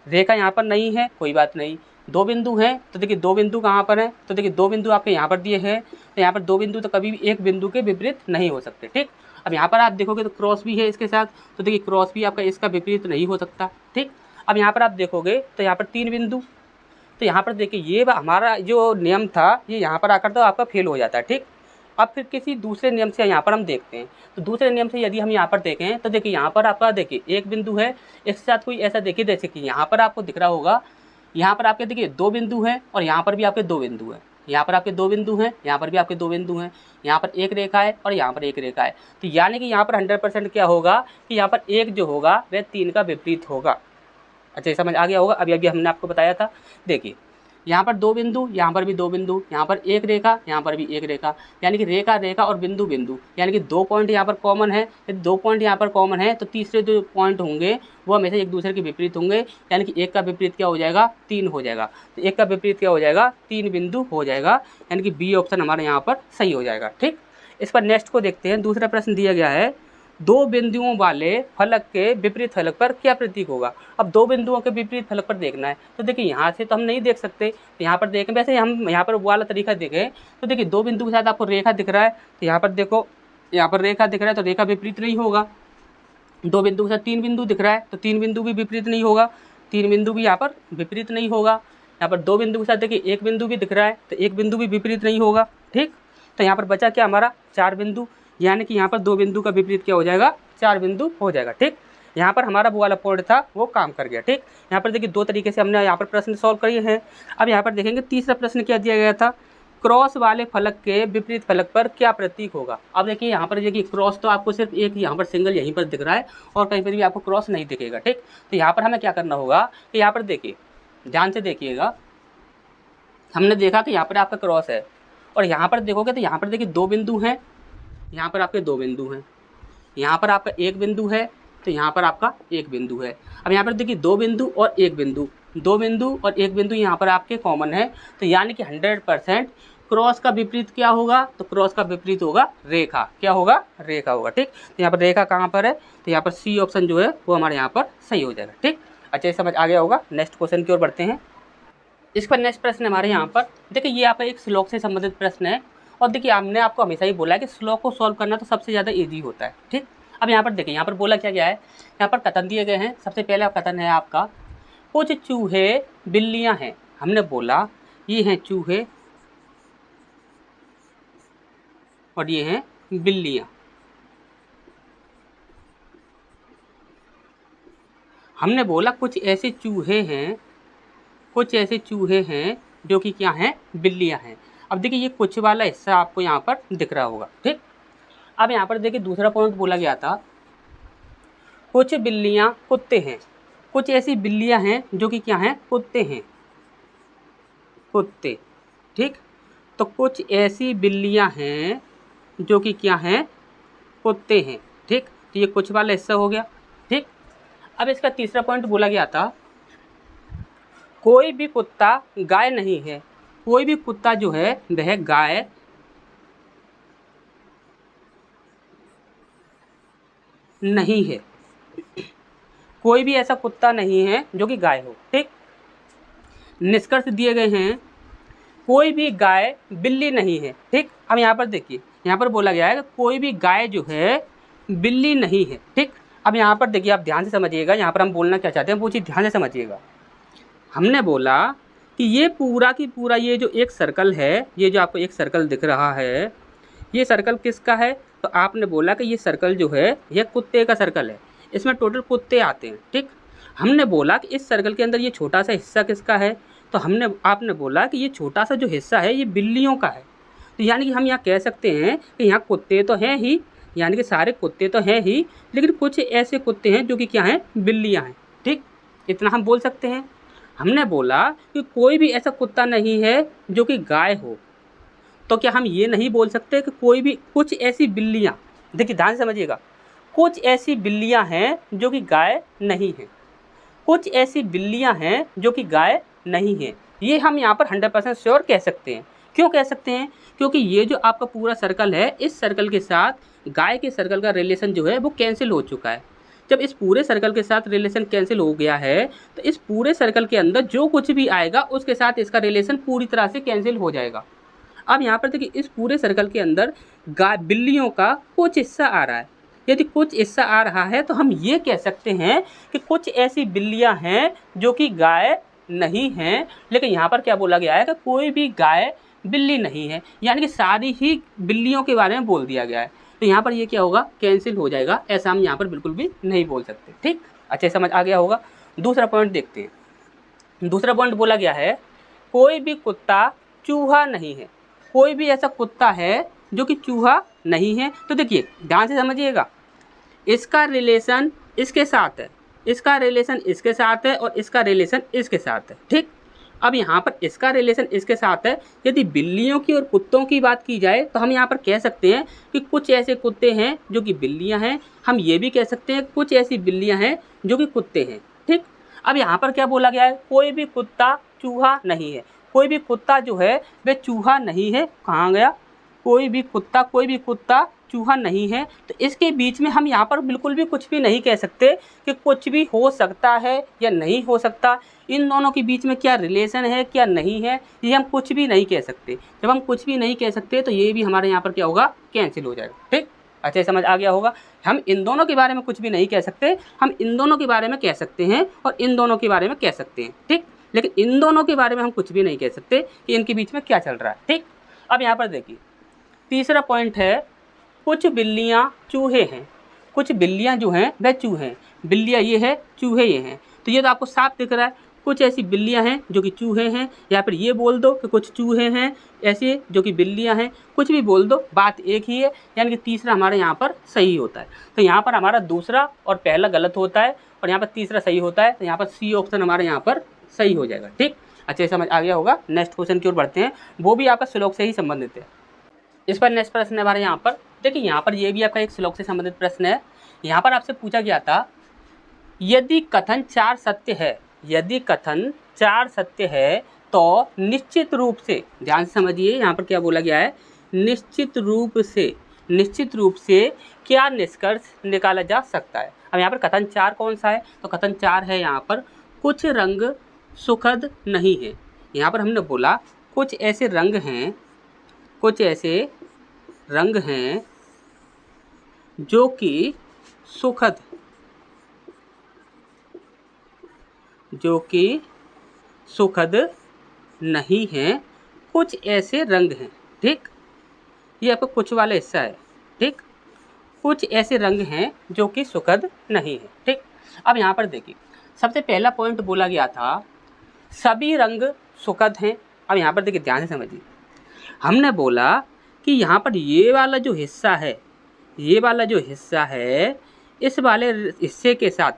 रेखा यहाँ पर नहीं है, कोई बात नहीं। दो बिंदु हैं तो देखिए दो बिंदु कहाँ पर हैं, तो देखिए दो बिंदु आपके यहाँ पर दिए हैं। तो यहाँ पर दो बिंदु तो कभी भी एक बिंदु के विपरीत नहीं हो सकते। ठीक, अब यहाँ पर आप देखोगे तो क्रॉस भी है इसके साथ, तो देखिए क्रॉस भी आपका इसका विपरीत नहीं हो सकता। ठीक, अब यहाँ पर आप देखोगे तो यहाँ पर तीन बिंदु, तो यहाँ पर देखिए ये हमारा जो नियम था ये यहाँ पर आकर तो आपका फेल हो जाता है। ठीक, अब फिर किसी दूसरे नियम से यहाँ पर हम देखते हैं। तो दूसरे नियम से यदि हम यहाँ पर देखें तो देखिए यहाँ पर आपका देखिए एक बिंदु है, इसके साथ कोई ऐसा देखिए जैसे कि यहाँ पर आपको दिख रहा होगा, यहाँ पर आपके देखिए दो बिंदु हैं और यहाँ पर भी आपके दो बिंदु हैं, यहाँ पर आपके दो बिंदु हैं, यहाँ पर भी आपके दो बिंदु हैं, यहाँ पर एक रेखा है और यहाँ पर एक रेखा है। तो यानी कि यहाँ पर 100% क्या होगा कि यहाँ पर एक जो होगा वह तीन का विपरीत होगा। अच्छा, समझ आ गया होगा। अभी अभी हमने आपको बताया था, देखिए यहाँ पर दो बिंदु, यहाँ पर भी दो बिंदु, यहाँ पर एक रेखा, यहाँ पर भी एक रेखा, यानी कि रेखा रेखा और बिंदु बिंदु, यानी कि दो पॉइंट यहाँ पर कॉमन है। यदि दो पॉइंट यहाँ पर कॉमन है तो तीसरे जो पॉइंट होंगे वो हमेशा एक दूसरे के विपरीत होंगे, यानी कि एक का विपरीत क्या हो जाएगा, तीन हो जाएगा। तो एक का विपरीत क्या हो जाएगा, तीन बिंदु हो जाएगा, यानी कि बी ऑप्शन हमारे यहाँ पर सही हो जाएगा। ठीक, इस पर नेक्स्ट को देखते हैं। दूसरा प्रश्न दिया गया है, दो बिंदुओं वाले फलक के विपरीत फलक पर क्या प्रतीक होगा। अब दो बिंदुओं के विपरीत फलक पर देखना है, तो देखिए यहाँ से तो हम नहीं देख सकते, तो यहाँ पर देखें, वैसे हम यहाँ पर वाला तरीका देखें तो देखिए दो बिंदु के साथ आपको रेखा दिख रहा है, तो यहाँ पर देखो यहाँ पर रेखा दिख रहा है तो रेखा विपरीत नहीं होगा। दो बिंदु के साथ तीन बिंदु दिख रहा है तो तीन बिंदु भी विपरीत नहीं होगा, तीन बिंदु भी यहाँ पर विपरीत नहीं होगा। यहाँ पर दो बिंदु के साथ देखिए एक बिंदु भी दिख रहा है तो एक बिंदु भी विपरीत नहीं होगा। ठीक, तो यहाँ पर बचा क्या हमारा, चार बिंदु, यानी कि यहाँ पर दो बिंदु का विपरीत क्या हो जाएगा, चार बिंदु हो जाएगा। ठीक, यहाँ पर हमारा वो वाला पॉइंट था वो काम कर गया। ठीक, यहाँ पर देखिए दो तरीके से हमने यहाँ पर प्रश्न सॉल्व किए हैं। अब यहाँ पर देखेंगे तीसरा प्रश्न क्या दिया गया था, क्रॉस वाले फलक के विपरीत फलक पर क्या प्रतीक होगा। अब देखिए यहाँ पर देखिए क्रॉस तो आपको सिर्फ एक यहाँ पर सिंगल यहीं पर दिख रहा है और कहीं पर भी आपको क्रॉस नहीं दिखेगा। ठीक, तो यहाँ पर हमें क्या करना होगा कि यहाँ पर देखिए ध्यान से देखिएगा, हमने देखा कि यहाँ पर आपका क्रॉस है और यहाँ पर देखोगे तो यहाँ पर देखिए दो बिंदु हैं, यहाँ पर आपके दो बिंदु हैं, यहाँ पर आपका एक बिंदु है, तो यहाँ पर आपका एक बिंदु है। अब यहाँ पर देखिए दो बिंदु और एक बिंदु, दो बिंदु और एक बिंदु यहाँ पर आपके कॉमन है, तो यानी कि 100% क्रॉस का विपरीत क्या होगा, तो क्रॉस का विपरीत होगा रेखा। क्या होगा, रेखा होगा। ठीक, तो यहाँ पर रेखा कहाँ पर है, तो यहाँ पर सी ऑप्शन जो है वो हमारे यहाँ पर सही हो जाएगा। ठीक, अच्छा समझ आ गया होगा। नेक्स्ट क्वेश्चन की ओर बढ़ते हैं। इस पर नेक्स्ट प्रश्न हमारे यहाँ पर देखिए, ये आपका एक श्लोक से संबंधित प्रश्न है और देखिए हमने आपको हमेशा ही बोला है कि श्लोक को सॉल्व करना तो सबसे ज़्यादा ईजी होता है। ठीक, अब यहाँ पर देखिए यहाँ पर बोला क्या गया है, यहाँ पर कथन दिए गए हैं। सबसे पहला कथन है आपका, कुछ चूहे बिल्लियाँ हैं। हमने बोला ये हैं चूहे और ये हैं बिल्लियाँ। हमने बोला कुछ ऐसे चूहे हैं, कुछ ऐसे चूहे हैं जो कि क्या हैं, बिल्लियां हैं। अब देखिए ये कुछ वाला हिस्सा आपको यहाँ पर दिख रहा होगा, ठीक। अब यहाँ पर देखिए दूसरा पॉइंट बोला गया था, कुछ बिल्लियां कुत्ते हैं। कुछ ऐसी बिल्लियां हैं जो कि क्या हैं, कुत्ते हैं, कुत्ते, ठीक। तो कुछ ऐसी बिल्लियां हैं जो कि क्या हैं, कुत्ते हैं, ठीक। तो ये कुछ वाला हिस्सा हो गया, ठीक। अब इसका तीसरा पॉइंट बोला गया था, कोई भी कुत्ता गाय नहीं है। कोई भी कुत्ता जो है वह गाय नहीं है। कोई भी ऐसा कुत्ता नहीं है जो कि गाय हो, ठीक। निष्कर्ष दिए गए हैं, कोई भी गाय बिल्ली नहीं है, ठीक। अब यहाँ पर देखिए, यहाँ पर बोला गया है कि कोई भी गाय जो है बिल्ली नहीं है, ठीक। अब यहाँ पर देखिए, आप ध्यान से समझिएगा, यहाँ पर हम बोलना क्या चाहते हैं वो चीज़ ध्यान से समझिएगा। हमने बोला कि ये पूरा की पूरा ये जो एक सर्कल है, ये जो आपको एक सर्कल दिख रहा है, ये सर्कल किसका है? तो आपने बोला कि ये सर्कल जो है ये कुत्ते का सर्कल है, इसमें टोटल कुत्ते आते हैं, ठीक। हमने बोला कि इस सर्कल के अंदर ये छोटा सा हिस्सा किसका है? तो आपने बोला कि ये छोटा सा जो हिस्सा है ये बिल्लियों का है। तो यानी कि हम यहाँ कह सकते हैं कि यहाँ कुत्ते तो हैं ही, यानी कि सारे कुत्ते तो हैं ही, लेकिन कुछ ऐसे कुत्ते हैं जो कि क्या हैं, बिल्लियाँ हैं, ठीक। इतना हम बोल सकते हैं। हमने बोला कि कोई भी ऐसा कुत्ता नहीं है जो कि गाय हो। तो क्या हम ये नहीं बोल सकते कि कोई भी, कुछ ऐसी बिल्लियाँ, देखिए ध्यान से समझिएगा, कुछ ऐसी बिल्लियाँ हैं जो कि गाय नहीं हैं। कुछ ऐसी बिल्लियाँ हैं जो कि गाय नहीं हैं, ये हम यहाँ पर 100% श्योर कह सकते हैं। क्यों कह सकते हैं? क्योंकि ये जो आपका पूरा सर्कल है, इस सर्कल के साथ गाय के सर्कल का रिलेशन जो है वो कैंसिल हो चुका है। जब इस पूरे सर्कल के साथ रिलेशन कैंसिल हो गया है तो इस पूरे सर्कल के अंदर जो कुछ भी आएगा उसके साथ इसका रिलेशन पूरी तरह से कैंसिल हो जाएगा। अब यहाँ पर देखिए, इस पूरे सर्कल के अंदर गाय बिल्लियों का कुछ हिस्सा आ रहा है। यदि कुछ हिस्सा आ रहा है तो हम ये कह सकते हैं कि कुछ ऐसी बिल्लियाँ हैं जो कि गाय नहीं हैं। लेकिन यहाँ पर क्या बोला गया है कि कोई भी गाय बिल्ली नहीं है, यानी कि सारी ही बिल्लियों के बारे में बोल दिया गया है। तो यहाँ पर ये क्या होगा, कैंसिल हो जाएगा। ऐसा हम यहाँ पर बिल्कुल भी नहीं बोल सकते, ठीक। अच्छे समझ आ गया होगा। दूसरा पॉइंट देखते हैं। दूसरा पॉइंट बोला गया है, कोई भी कुत्ता चूहा नहीं है। कोई भी ऐसा कुत्ता है जो कि चूहा नहीं है। तो देखिए ध्यान से समझिएगा, इसका रिलेशन इसके साथ है, इसका रिलेशन इसके साथ है और इसका रिलेशन इसके साथ है, ठीक। अब यहाँ पर इसका रिलेशन इसके साथ है। यदि बिल्लियों की और कुत्तों की बात की जाए तो हम यहाँ पर कह सकते हैं कि कुछ ऐसे कुत्ते हैं जो कि बिल्लियाँ हैं। हम ये भी कह सकते हैं कुछ ऐसी बिल्लियाँ हैं जो कि कुत्ते हैं, ठीक। अब यहाँ पर क्या बोला गया है, कोई भी कुत्ता चूहा नहीं है। कोई भी कुत्ता जो है वह चूहा नहीं है। कहाँ गया, कोई भी कुत्ता चूहा नहीं है। तो इसके बीच में हम यहाँ पर बिल्कुल भी कुछ भी नहीं कह सकते कि कुछ भी हो सकता है या नहीं हो सकता। इन दोनों के बीच में क्या रिलेशन है क्या नहीं है, ये हम कुछ भी नहीं कह सकते। जब हम कुछ भी नहीं कह सकते तो ये भी हमारे यहाँ पर क्या होगा, कैंसिल हो जाएगा, ठीक। अच्छे समझ आ गया होगा। हम इन दोनों के बारे में कुछ भी नहीं कह सकते, हम इन दोनों के बारे में कह सकते हैं और इन दोनों के बारे में कह सकते हैं, ठीक। लेकिन इन दोनों के बारे में हम कुछ भी नहीं कह सकते कि इनके बीच में क्या चल रहा है, ठीक। अब यहाँ पर देखिए तीसरा पॉइंट है, कुछ बिल्लियाँ चूहे हैं। कुछ बिल्लियाँ जो हैं वह चूहे हैं। बिल्लियाँ ये है, चूहे ये हैं। तो ये तो आपको साफ दिख रहा है, कुछ ऐसी बिल्लियाँ हैं जो कि चूहे हैं, या फिर ये बोल दो कि कुछ चूहे हैं ऐसे जो कि बिल्लियाँ हैं। कुछ भी बोल दो, बात एक ही है। यानी कि तीसरा हमारे यहाँ पर सही होता है। तो यहाँ पर हमारा दूसरा और पहला गलत होता है और यहाँ पर तीसरा सही होता है। तो यहाँ पर सी ऑप्शन हमारे यहाँ पर सही हो जाएगा, ठीक। अच्छे समझ आ गया होगा। नेक्स्ट क्वेश्चन की ओर बढ़ते हैं, वो भी आपका श्लोक से ही संबंधित है। इस पर नेक्स्ट प्रश्न है हमारे यहाँ पर। देखिए यहाँ पर ये भी आपका एक श्लोक से संबंधित प्रश्न है। यहाँ पर आपसे पूछा गया था, यदि कथन 4 सत्य है, यदि कथन 4 सत्य है तो निश्चित रूप से, ध्यान से समझिए यहाँ पर क्या बोला गया है, निश्चित रूप से क्या निष्कर्ष निकाला जा सकता है। अब यहाँ पर कथन 4 कौन सा है, तो कथन 4 है यहाँ पर, कुछ रंग सुखद नहीं है। यहाँ पर हमने बोला कुछ ऐसे रंग हैं, कुछ ऐसे रंग हैं जो कि सुखद, नहीं हैं। कुछ ऐसे रंग हैं, ठीक। ये आपका कुछ वाला हिस्सा है, ठीक। कुछ ऐसे रंग हैं जो कि सुखद नहीं है, ठीक। अब यहाँ पर देखिए सबसे पहला पॉइंट बोला गया था, सभी रंग सुखद हैं। अब यहाँ पर देखिए ध्यान से समझिए, हमने बोला कि यहाँ पर ये वाला जो हिस्सा है, ये वाला जो हिस्सा है, इस वाले हिस्से के साथ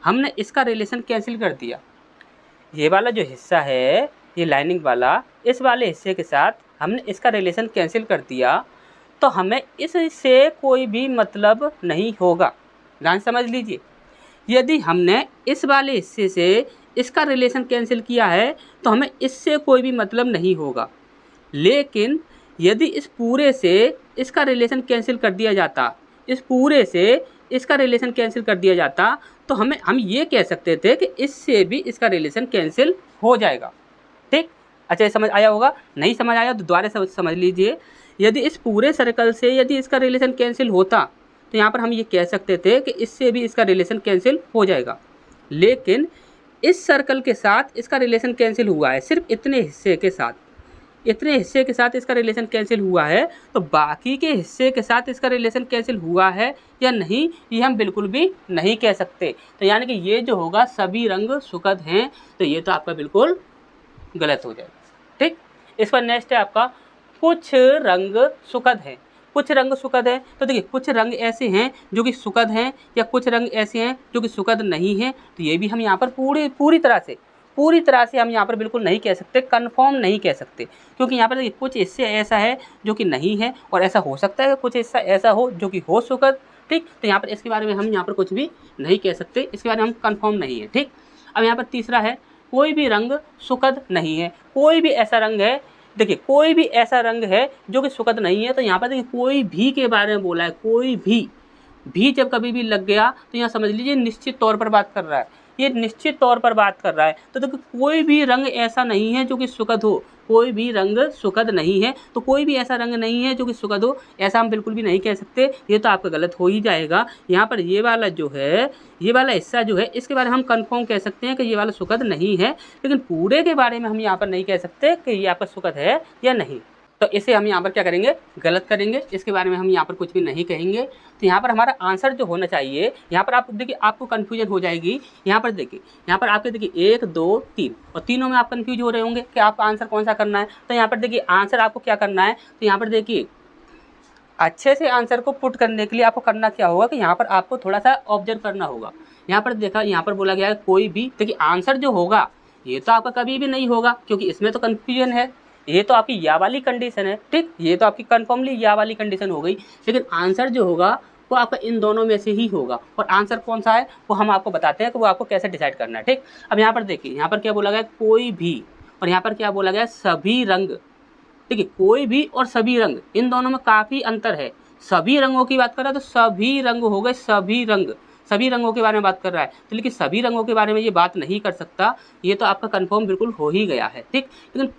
हमने इसका रिलेशन कैंसिल कर दिया। ये वाला जो हिस्सा है, ये लाइनिंग वाला, इस वाले हिस्से के साथ हमने इसका रिलेशन कैंसिल कर दिया, तो हमें इससे कोई भी मतलब नहीं होगा। ध्यान समझ लीजिए, यदि हमने इस वाले हिस्से से इसका रिलेशन कैंसिल किया है तो हमें इससे कोई भी मतलब नहीं होगा। लेकिन यदि इस पूरे से इसका रिलेशन कैंसिल कर दिया जाता, इस पूरे से इसका रिलेशन कैंसिल कर दिया जाता, तो हम ये कह सकते थे कि इससे भी इसका रिलेशन कैंसिल हो जाएगा। ठीक, अच्छा समझ आया होगा। नहीं समझ आया तो दोबारा समझ लीजिए। यदि इस पूरे सर्कल से यदि इसका रिलेशन कैंसिल होता तो यहाँ पर हम ये कह सकते थे कि इससे भी इसका रिलेशन कैंसिल हो जाएगा। लेकिन इस सर्कल के साथ इसका रिलेशन कैंसिल हुआ है, सिर्फ इतने हिस्से के साथ, इतने हिस्से के साथ इसका रिलेशन कैंसिल हुआ है, तो बाकी के हिस्से के साथ इसका रिलेशन कैंसिल हुआ है या नहीं, ये हम बिल्कुल भी नहीं कह सकते। तो यानी कि ये जो होगा सभी रंग सुखद हैं, तो ये तो आपका बिल्कुल गलत हो जाएगा। ठीक, इस पर नेक्स्ट है आपका कुछ रंग सुखद हैं। कुछ रंग सुखद है, तो देखिए कुछ रंग ऐसे हैं जो कि सुखद हैं या कुछ रंग ऐसे हैं जो कि सुखद नहीं हैं, तो ये भी हम यहाँ पर पूरी तरह से हम यहाँ पर बिल्कुल नहीं कह सकते, कंफर्म नहीं कह सकते, क्योंकि यहाँ पर देखिए कुछ हिस्से ऐसा है जो कि नहीं है और ऐसा हो सकता है कुछ हिस्सा ऐसा हो जो कि हो सुखद। ठीक, तो यहाँ पर इसके बारे में हम यहाँ पर कुछ भी नहीं कह सकते, इसके बारे में हम कंफर्म नहीं है। ठीक, अब यहाँ पर तीसरा है कोई भी रंग सुखद नहीं है। कोई भी ऐसा रंग है, देखिए कोई भी ऐसा रंग है जो कि सुखद नहीं है, तो यहाँ पर देखिए कोई भी के बारे में बोला है। कोई भी जब कभी भी लग गया तो यहाँ समझ लीजिए निश्चित तौर पर बात कर रहा है, ये निश्चित तौर पर बात कर रहा है। तो देखिए कोई भी रंग ऐसा नहीं है जो कि सुखद हो, कोई भी रंग सुखद नहीं है, तो कोई भी ऐसा रंग नहीं है जो कि सुखद हो, ऐसा हम बिल्कुल भी नहीं कह सकते, ये तो आपका गलत हो ही जाएगा। यहाँ पर ये वाला जो है, ये वाला हिस्सा जो है, इसके बारे में हम कंफर्म कह सकते हैं कि ये वाला सुखद नहीं है, लेकिन पूरे के बारे में हम यहाँ पर नहीं कह सकते कि ये आपका सुखद है या नहीं। तो इसे हम यहाँ पर क्या करेंगे, गलत करेंगे, इसके बारे में हम यहाँ पर कुछ भी नहीं कहेंगे। तो यहाँ पर हमारा आंसर जो होना चाहिए, यहाँ पर आप देखिए आपको कन्फ्यूजन हो जाएगी। यहाँ पर देखिए, यहाँ पर आपके देखिए 1 2 3 और तीनों में आप कन्फ्यूज हो रहे होंगे कि आपका आंसर कौन सा करना है। तो यहाँ पर देखिए आंसर आपको क्या करना है, तो यहाँ पर देखिए अच्छे से आंसर को पुट करने के लिए आपको करना क्या होगा कि यहाँ पर आपको थोड़ा सा ऑब्जर्व करना होगा। यहाँ पर देखा, यहाँ पर बोला गया है कोई भी, देखिए आंसर जो होगा ये तो आपका कभी भी नहीं होगा, क्योंकि इसमें तो कन्फ्यूजन है, ये तो आपकी या वाली कंडीशन है। ठीक, ये तो आपकी कन्फर्मली या वाली कंडीशन हो गई, लेकिन आंसर जो होगा वो आपका इन दोनों में से ही होगा। और आंसर कौन सा है वो हम आपको बताते हैं कि वो आपको कैसे डिसाइड करना है। ठीक, अब यहाँ पर देखिए, यहाँ पर क्या बोला गया, कोई भी, और यहाँ पर क्या बोला गया, सभी रंग। देखिए कोई भी और सभी रंग, इन दोनों में काफ़ी अंतर है। सभी रंगों की बात कर रहा है तो सभी रंग हो गए, सभी रंग, सभी रंगों के बारे में बात कर रहा है, तो लेकिन सभी रंगों के बारे में ये बात नहीं कर सकता, ये तो आपका कंफर्म बिल्कुल हो ही गया है। ठीक, लेकिन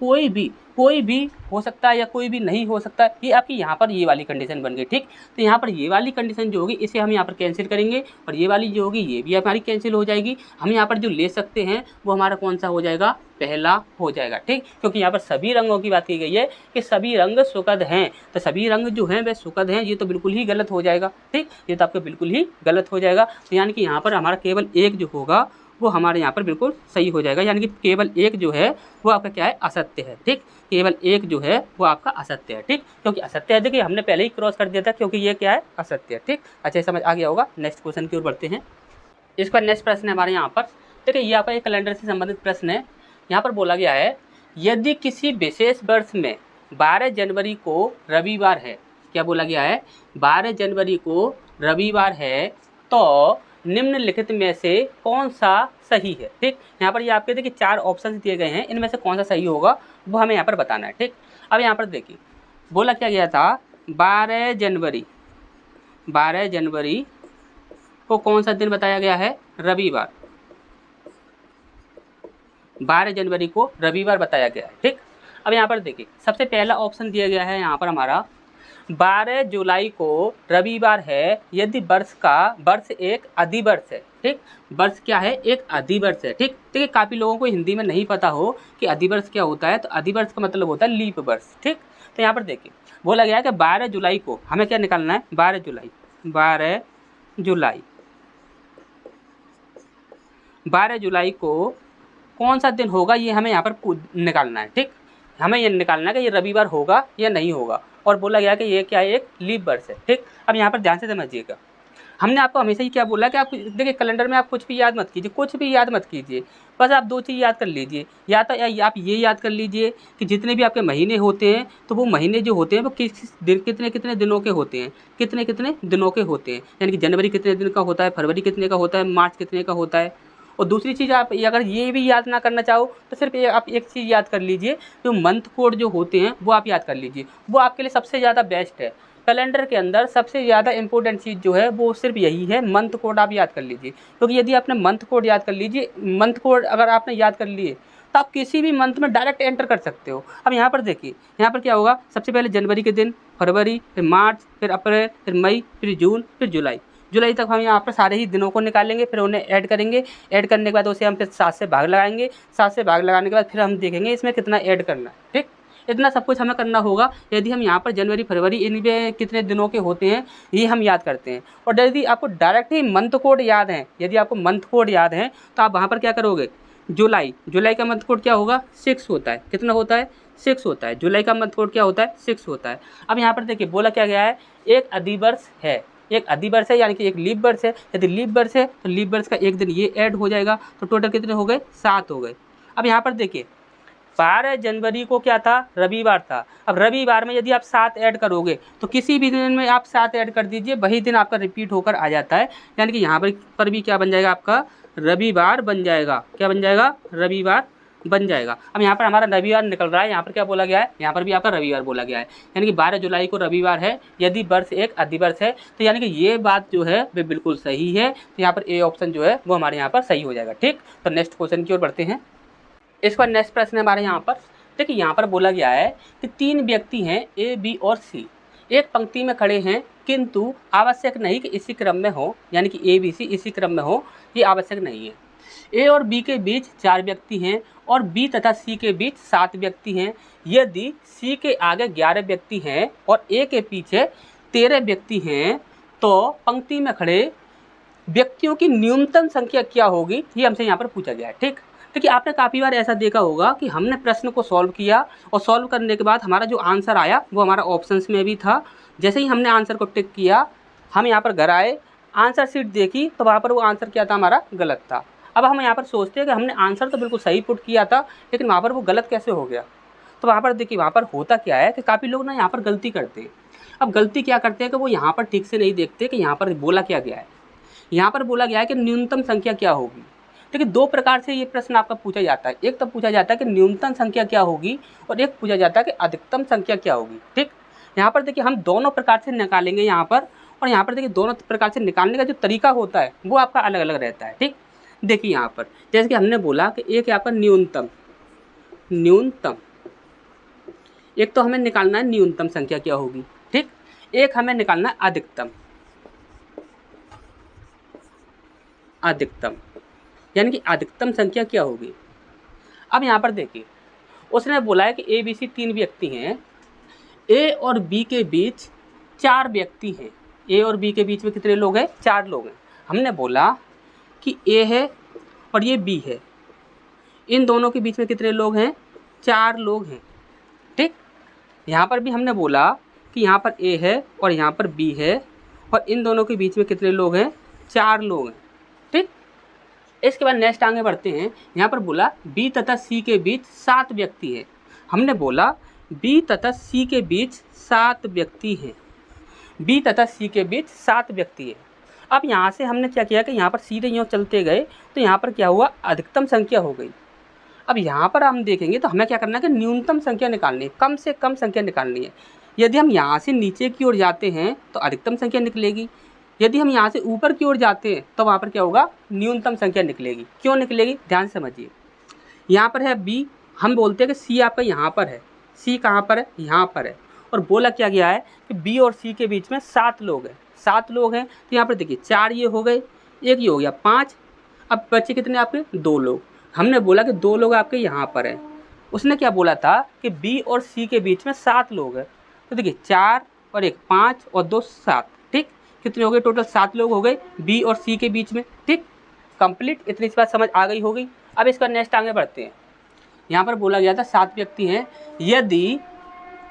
कोई भी हो सकता है या कोई भी नहीं हो सकता, ये आपकी यहाँ पर ये वाली कंडीशन बन गई। ठीक, तो यहाँ पर ये वाली कंडीशन जो होगी इसे हम यहाँ पर कैंसिल करेंगे, और ये वाली जो होगी ये भी हमारी कैंसिल हो जाएगी। हम यहाँ पर जो ले सकते हैं वो हमारा कौन सा हो जाएगा, पहला हो जाएगा। ठीक, क्योंकि यहाँ पर सभी रंगों की बात की गई है कि सभी रंग सुखद हैं, तो सभी रंग जो हैं वे सुखद हैं, ये तो बिल्कुल ही गलत हो जाएगा। ठीक, ये तो आपका बिल्कुल ही गलत हो जाएगा। तो यानी कि यहाँ पर हमारा केवल एक जो होगा वो हमारे यहाँ पर बिल्कुल सही हो जाएगा, यानी कि केवल एक जो है वो आपका क्या है, असत्य है। ठीक, केवल एक जो है वो आपका असत्य है। ठीक, क्योंकि असत्य है, देखिए हमने पहले ही क्रॉस कर दिया था, क्योंकि ये क्या है, असत्य है। ठीक, अच्छा समझ आ गया होगा। नेक्स्ट क्वेश्चन की ओर बढ़ते हैं। इसका नेक्स्ट प्रश्न है हमारे यहाँ पर, देखिए ये आपका एक कैलेंडर से संबंधित प्रश्न है। यहाँ पर बोला गया है, यदि किसी विशेष वर्ष में 12 जनवरी को रविवार है, क्या बोला गया है, 12 जनवरी को रविवार है, तो निम्नलिखित में से कौन सा सही है। ठीक, यहाँ पर ये आपके देखिए 4 ऑप्शन दिए गए हैं, इनमें से कौन सा सही होगा वो हमें यहाँ पर बताना है। ठीक, अब यहाँ पर देखिए बोला क्या गया था, 12 जनवरी को कौन सा दिन बताया गया है, रविवार। 12 जनवरी को रविवार बताया गया है। ठीक, अब यहाँ पर देखिए सबसे पहला ऑप्शन दिया गया है यहाँ पर हमारा, 12 जुलाई को रविवार है यदि वर्ष एक अधिवर्ष है। ठीक, वर्ष क्या है, एक अधिवर्ष है। ठीक, देखिए काफ़ी लोगों को हिंदी में नहीं पता हो कि अधिवर्ष क्या होता है, तो अधिवर्ष का मतलब होता है लीप वर्ष। ठीक, तो यहाँ पर देखिए बोला गया है कि 12 जुलाई को हमें क्या निकालना है, 12 जुलाई को कौन सा दिन होगा ये हमें यहाँ पर निकालना है। ठीक, हमें ये निकालना है कि ये रविवार होगा या नहीं होगा, और बोला गया कि ये क्या है, एक लीप वर्ष है। ठीक, अब यहाँ पर ध्यान से समझिएगा, हमने आपको हमेशा ही क्या बोला कि आप देखिए कैलेंडर में आप कुछ भी याद मत कीजिए, कुछ भी याद मत कीजिए, बस आप दो चीज़ याद कर लीजिए, या तो आप ये याद कर लीजिए कि जितने भी आपके महीने होते हैं तो वो महीने जो होते हैं वो किस दिन कितने कितने दिनों के होते हैं, कितने कितने दिनों के होते हैं, यानी कि जनवरी कितने दिन का होता है, फरवरी कितने का होता है, मार्च कितने का होता है। और दूसरी चीज़ आप अगर ये भी याद ना करना चाहो तो सिर्फ आप एक चीज़ याद कर लीजिए, जो मंथ कोड जो होते हैं वो आप याद कर लीजिए, वो आपके लिए सबसे ज़्यादा बेस्ट है। कैलेंडर के अंदर सबसे ज़्यादा इंपॉर्टेंट चीज़ जो है वो सिर्फ यही है, मंथ कोड आप याद कर लीजिए, क्योंकि यदि आपने मंथ कोड याद कर लीजिए, मंथ कोड अगर आपने याद कर लिए तो आप किसी भी मंथ में डायरेक्ट एंटर कर सकते हो। अब यहाँ पर देखिए, यहाँ पर क्या होगा, सबसे पहले जनवरी के दिन, फरवरी, फिर मार्च, फिर अप्रैल, फिर मई, फिर जून, फिर जुलाई तक हम यहाँ पर सारे ही दिनों को निकालेंगे, फिर उन्हें ऐड करेंगे, ऐड करने के बाद उसे हम फिर 7 से भाग लगाएंगे, 7 से भाग लगाने के बाद फिर हम देखेंगे इसमें कितना ऐड करना है। ठीक, इतना सब कुछ हमें करना होगा। यदि हम यहाँ पर जनवरी फरवरी इनमें कितने दिनों के होते हैं ये हम याद करते हैं, और यदि आपको डायरेक्ट ही मंथ कोड याद है, यदि आपको मंथ कोड याद है तो आप वहाँ पर क्या करोगे, जुलाई का मंथ कोड क्या होगा, 6 होता है। कितना होता है, 6 होता है। जुलाई का मंथ कोड क्या होता है, 6 होता है। अब यहाँ पर देखिए बोला क्या गया है, एक अधिवर्ष है, एक अधिवर्ष है यानी कि एक लीप वर्ष है। यदि लीप वर्ष है तो लीप वर्ष का एक दिन ये ऐड हो जाएगा, तो टोटल कितने हो गए, 7 हो गए। अब यहाँ पर देखिए 12 जनवरी को क्या था, रविवार था। अब रविवार में यदि आप 7 ऐड करोगे तो किसी भी दिन में आप 7 ऐड कर दीजिए, वही दिन आपका रिपीट होकर आ जाता है, यानी कि यहाँ पर भी क्या बन जाएगा, आपका रविवार बन जाएगा। क्या बन जाएगा, रविवार बन जाएगा। अब यहाँ पर हमारा रविवार निकल रहा है, यहाँ पर क्या बोला गया है, यहाँ पर भी आपका रविवार बोला गया है, यानी कि 12 जुलाई को रविवार है, यदि वर्ष एक अधिवर्ष है, तो यानी कि ये बात जो है वे बिल्कुल सही है। तो यहाँ पर ए ऑप्शन जो है वो हमारे यहाँ पर सही हो जाएगा। ठीक, तो नेक्स्ट क्वेश्चन की ओर बढ़ते हैं। इसका नेक्स्ट प्रश्न है हमारे यहाँ पर, देखिए यहाँ पर बोला गया है कि 3 व्यक्ति हैं ए, बी और सी, एक पंक्ति में खड़े हैं, किंतु आवश्यक नहीं कि इसी क्रम में हो, यानी कि ए बी सी इसी क्रम में हो, ये आवश्यक नहीं है। ए और बी के बीच 4 व्यक्ति हैं और बी तथा सी के बीच 7 व्यक्ति हैं। यदि सी के आगे 11 व्यक्ति हैं और ए के पीछे 13 व्यक्ति हैं, तो पंक्ति में खड़े व्यक्तियों की न्यूनतम संख्या क्या होगी, ये हमसे यहाँ पर पूछा गया है। ठीक, देखिए आपने काफ़ी बार ऐसा देखा होगा कि हमने प्रश्न को सॉल्व किया और सॉल्व करने के बाद हमारा जो आंसर आया वो हमारा ऑप्शंस में भी था। जैसे ही हमने आंसर को टिक किया, हम यहाँ पर घर आए, आंसर शीट देखी तो वहाँ पर वो आंसर क्या था, हमारा गलत था। अब हम यहाँ पर सोचते हैं कि हमने आंसर तो बिल्कुल सही पुट किया था, लेकिन वहाँ पर वो गलत कैसे हो गया। तो वहाँ पर देखिए, वहाँ पर होता क्या है कि काफ़ी लोग ना यहाँ पर गलती करते हैं। अब गलती क्या करते हैं कि वो यहाँ पर ठीक से नहीं देखते कि यहाँ पर बोला क्या गया है। यहाँ पर बोला गया है कि न्यूनतम संख्या क्या होगी। देखिए 2 प्रकार से ये प्रश्न आपका पूछा जाता है, एक तो पूछा जाता है कि न्यूनतम संख्या क्या होगी, और एक पूछा जाता है कि अधिकतम संख्या क्या होगी। ठीक, यहाँ पर देखिए हम दोनों प्रकार से निकालेंगे यहाँ पर, और यहाँ पर देखिए दोनों प्रकार से निकालने का जो तरीका होता है वो आपका अलग अलग रहता है। ठीक, देखिए यहाँ पर जैसे कि हमने बोला कि एक है आपका न्यूनतम, एक तो हमें निकालना है न्यूनतम संख्या क्या होगी। ठीक, एक हमें निकालना है अधिकतम, यानी कि अधिकतम संख्या क्या होगी। अब यहाँ पर देखिए उसने बोला है कि ए बी सी 3 व्यक्ति हैं, ए और बी के बीच 4 व्यक्ति हैं। ए और बी के बीच में कितने लोग हैं, 4 लोग हैं। हमने बोला कि ए है और ये बी है, इन दोनों के बीच में कितने लोग हैं, 4 लोग हैं। ठीक, यहाँ पर भी हमने बोला कि यहाँ पर ए है और यहाँ पर बी है, और इन दोनों के बीच में कितने लोग हैं, 4 लोग हैं। ठीक, इसके बाद नेक्स्ट आगे बढ़ते हैं। यहाँ पर बोला बी तथा सी के बीच 7 व्यक्ति हैं। हमने बोला बी तथा सी के बीच 7 व्यक्ति हैं, बी तथा सी के बीच 7 व्यक्ति हैं। अब यहाँ से हमने क्या किया कि यहाँ पर सीधे यूँ चलते गए तो यहाँ पर क्या हुआ, अधिकतम संख्या हो गई। अब यहाँ पर हम देखेंगे तो हमें क्या करना है कि न्यूनतम संख्या निकालनी है, कम से कम संख्या निकालनी है। यदि हम यहाँ से नीचे की ओर जाते हैं तो अधिकतम संख्या निकलेगी, यदि हम यहाँ से ऊपर की ओर जाते हैं तो वहाँ पर क्या होगा, न्यूनतम संख्या निकलेगी। क्यों निकलेगी, ध्यान से समझिए। यहाँ पर है बी, हम बोलते हैं कि सी आपका यहाँ पर है, सी कहाँ पर है, यहाँ पर है, और बोला क्या गया है कि बी और सी के बीच में 7 लोग हैं, 7 लोग हैं। तो यहाँ पर देखिए 4 ये हो गए, एक ये हो गया 5, अब बच्चे कितने आपके, 2 लोग। हमने बोला कि 2 लोग आपके यहाँ पर हैं, उसने क्या बोला था कि बी और सी के बीच में 7 लोग हैं। तो देखिए 4 और 1 5 और 2 7, ठीक, कितने हो गए, टोटल 7 लोग हो गए बी और सी के बीच में। ठीक, कंप्लीट, इतनी सी बात समझ आ गई होगी। अब इसका नेक्स्ट आगे बढ़ते हैं। यहाँ पर बोला गया था 7 व्यक्ति हैं। यदि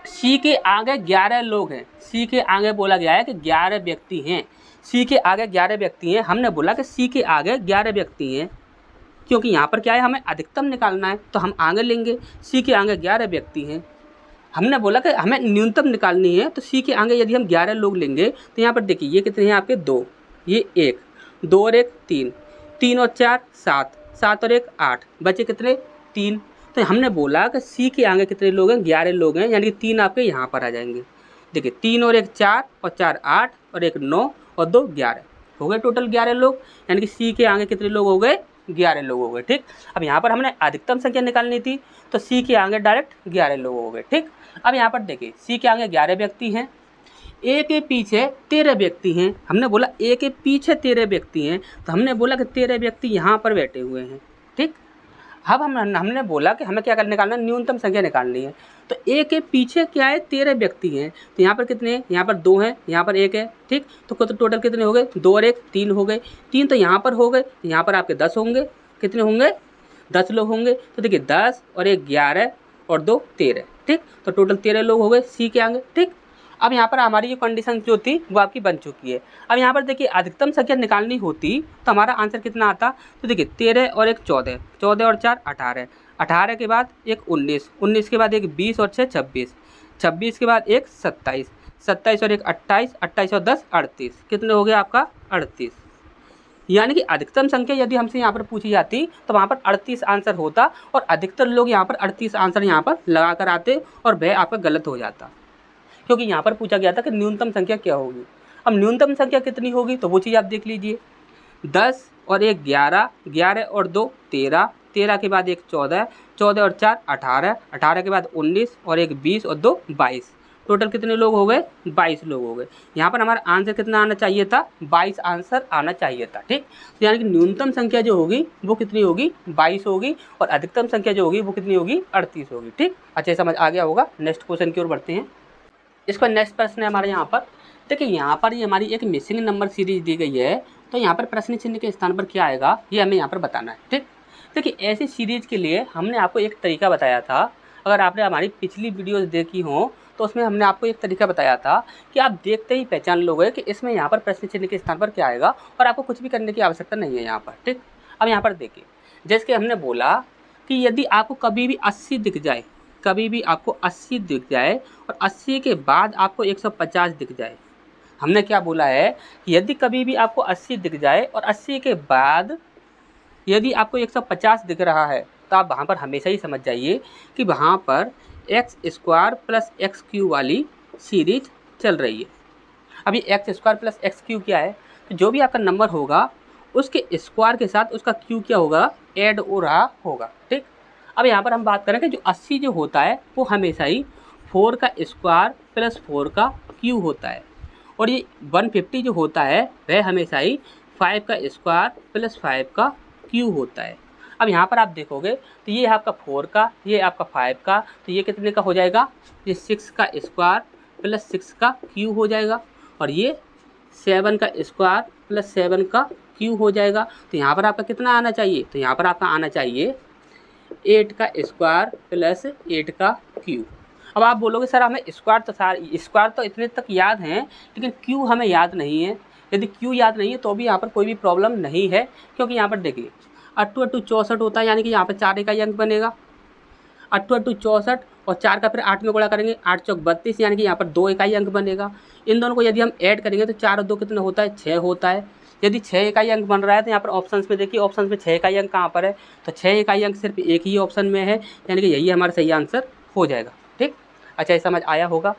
सी के आगे 11 लोग हैं, सी के आगे बोला गया है कि 11 व्यक्ति हैं, सी के आगे 11 व्यक्ति हैं। हमने बोला कि सी के आगे 11 व्यक्ति हैं, क्योंकि यहाँ पर क्या है, हमें अधिकतम निकालना है तो हम आगे लेंगे। सी के आगे 11 व्यक्ति हैं, हमने बोला कि हमें न्यूनतम निकालनी है, तो सी के आगे यदि हम 11 लोग लेंगे तो यहाँ पर देखिए ये कितने हैं आपके 2, ये 1, 2 और 1 3, 3 और 4 7, 7 और 1 8, बचे कितने 3। तो हमने बोला कि सी के आगे कितने लोग हैं, 11 लोग हैं, यानी कि 3 आपके यहाँ पर आ जाएंगे। देखिए 3 और 1 4 और 4 8 और 1 9 और 2 11, हो गए टोटल 11 लोग, यानी कि सी के आगे कितने लोग हो गए, 11 लोग हो गए। ठीक, अब यहाँ पर हमने अधिकतम संख्या निकालनी थी, तो सी के आगे डायरेक्ट 11 लोग हो गए। ठीक, अब यहाँ पर देखिए सी के आगे 11 व्यक्ति हैं, ए के पीछे 13 व्यक्ति हैं। हमने बोला ए के पीछे 13 व्यक्ति हैं, तो हमने बोला कि 13 व्यक्ति यहाँ पर बैठे हुए हैं। ठीक, अब हमने बोला कि हमें क्या निकालना है, न्यूनतम संख्या निकालनी है। तो ए के पीछे क्या है, 13 व्यक्ति हैं, तो यहाँ पर कितने हैं, यहाँ पर 2 हैं, यहाँ पर 1 है। ठीक, तो टोटल कितने हो गए, 2 और 1 3 हो गए, 3 तो यहाँ पर हो गए, यहाँ पर आपके 10 होंगे, कितने होंगे 10 लोग होंगे। तो देखिए 10 और 1 11 और 2 13। ठीक, तो टोटल 13 लोग हो गए सी के आगे। ठीक, अब यहाँ पर हमारी ये कंडीशन जो थी वो आपकी बन चुकी है। अब यहाँ पर देखिए अधिकतम संख्या निकालनी होती तो हमारा आंसर कितना आता, तो देखिए 13 और 1 14, 14 और 4 18, 18 के बाद एक 19, 19 के बाद एक 20 और 6 26, 26 के बाद एक 27, 27 और एक 28, 28 और 10 38, कितने हो गए आपका 38। यानी कि अधिकतम संख्या यदि हमसे यहाँ पर पूछी जाती तो वहाँ पर 38 आंसर होता, और अधिकतर लोग यहाँ पर 38 आंसर यहाँ पर लगा कर आते और वह आपका गलत हो जाता, क्योंकि यहाँ पर पूछा गया था कि न्यूनतम संख्या क्या होगी। अब न्यूनतम संख्या कितनी होगी तो वो चीज़ आप देख लीजिए, 10 और 1 11, 11 और 2 13, 13 के बाद एक 14, 14 और 4 18, 18 के बाद 19 और एक 20 और 2 22, टोटल कितने लोग हो गए 22 लोग हो गए। यहाँ पर हमारा आंसर कितना आना चाहिए था, 22 आंसर आना चाहिए था। ठीक, तो यानी कि न्यूनतम संख्या जो होगी वो कितनी होगी 22 होगी, और अधिकतम संख्या जो होगी वो कितनी होगी 38 होगी। ठीक, अच्छा समझ आ गया होगा। नेक्स्ट क्वेश्चन की ओर बढ़ते हैं। इसका नेक्स्ट प्रश्न है हमारे यहाँ पर, देखिए यहाँ पर ये हमारी एक मिसिंग नंबर सीरीज दी गई है, तो यहाँ पर प्रश्न चिन्ह के स्थान पर क्या आएगा ये हमें यहाँ पर बताना है। ठीक, देखिए ऐसी सीरीज के लिए हमने आपको एक तरीका बताया था, अगर आपने हमारी पिछली वीडियोस देखी हो तो उसमें हमने आपको एक तरीका बताया था कि आप देखते ही पहचान लोगे कि इसमें यहाँ पर प्रश्न चिन्ह के स्थान पर क्या आएगा, और आपको कुछ भी करने की आवश्यकता नहीं है यहाँ पर। ठीक, अब यहाँ पर देखिए जैसे कि हमने बोला कि यदि आपको कभी भी 80 दिख जाए, कभी भी आपको 80 दिख जाए और 80 के बाद आपको 150 दिख जाए, हमने क्या बोला है कि यदि कभी भी आपको 80 दिख जाए और 80 के बाद यदि आपको 150 दिख रहा है, तो आप वहाँ पर हमेशा ही समझ जाइए कि वहाँ पर x square plus x Q वाली सीरीज चल रही है। अभी x square plus x Q क्या है, तो जो भी आपका नंबर होगा उसके स्क्वायर के साथ उसका क्यू क्या होगा, ऐड हो रहा होगा। ठीक, अब यहाँ पर हम बात करें कि जो 80 जो होता है वो हमेशा ही 4 का स्क्वायर प्लस 4 का क्यू होता है, और ये 150 जो होता है वह हमेशा ही 5 का स्क्वायर प्लस 5 का क्यू होता है। अब यहाँ पर आप देखोगे तो ये आपका 4 का, ये आपका 5 का, तो ये कितने का हो जाएगा, ये 6 का स्क्वायर प्लस 6 का क्यू हो जाएगा, और ये 7 का स्क्वायर प्लस 7 का क्यू हो जाएगा। तो यहाँ पर आपका कितना आना चाहिए, तो यहाँ पर आपका आना चाहिए 8 का स्क्वायर प्लस 8 का क्यू। अब आप बोलोगे सर हमें स्क्वायर तो इतने तक याद हैं, लेकिन क्यू हमें याद नहीं है। यदि क्यू याद नहीं है तो भी यहाँ पर कोई भी प्रॉब्लम नहीं है, क्योंकि यहाँ पर देखिए 8 8 64 होता है, यानी कि यहाँ पर 4 इकाई अंक बनेगा। 8 8 64 और 4 का फिर 8 में गुणा करेंगे, 8 चौक 32, यानी कि यहाँ पर 2 इकाई अंक बनेगा। इन दोनों को यदि हम ऐड करेंगे तो 4 और 2 कितना होता है, 6 होता है। यदि 6 इकाई अंक बन रहा है तो यहाँ पर ऑप्शंस में देखिए, ऑप्शंस में 6 इकाई अंक कहाँ पर है, तो 6 इकाई अंक सिर्फ एक ही ऑप्शन में है, यानी कि यही हमारा सही आंसर हो जाएगा। ठीक, अच्छा ये समझ आया होगा।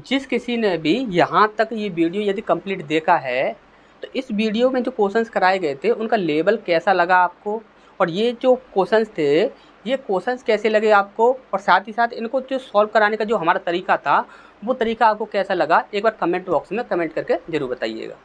जिस किसी ने भी यहाँ तक ये वीडियो यदि कंप्लीट देखा है, तो इस वीडियो में जो क्वेश्चंस कराए गए थे उनका लेवल कैसा लगा आपको, और ये जो क्वेश्चंस थे ये क्वेश्चंस कैसे लगे आपको, और साथ ही साथ इनको जो सॉल्व कराने का जो हमारा तरीका था वो तरीका आपको कैसा लगा, एक बार कमेंट बॉक्स में कमेंट करके ज़रूर बताइएगा।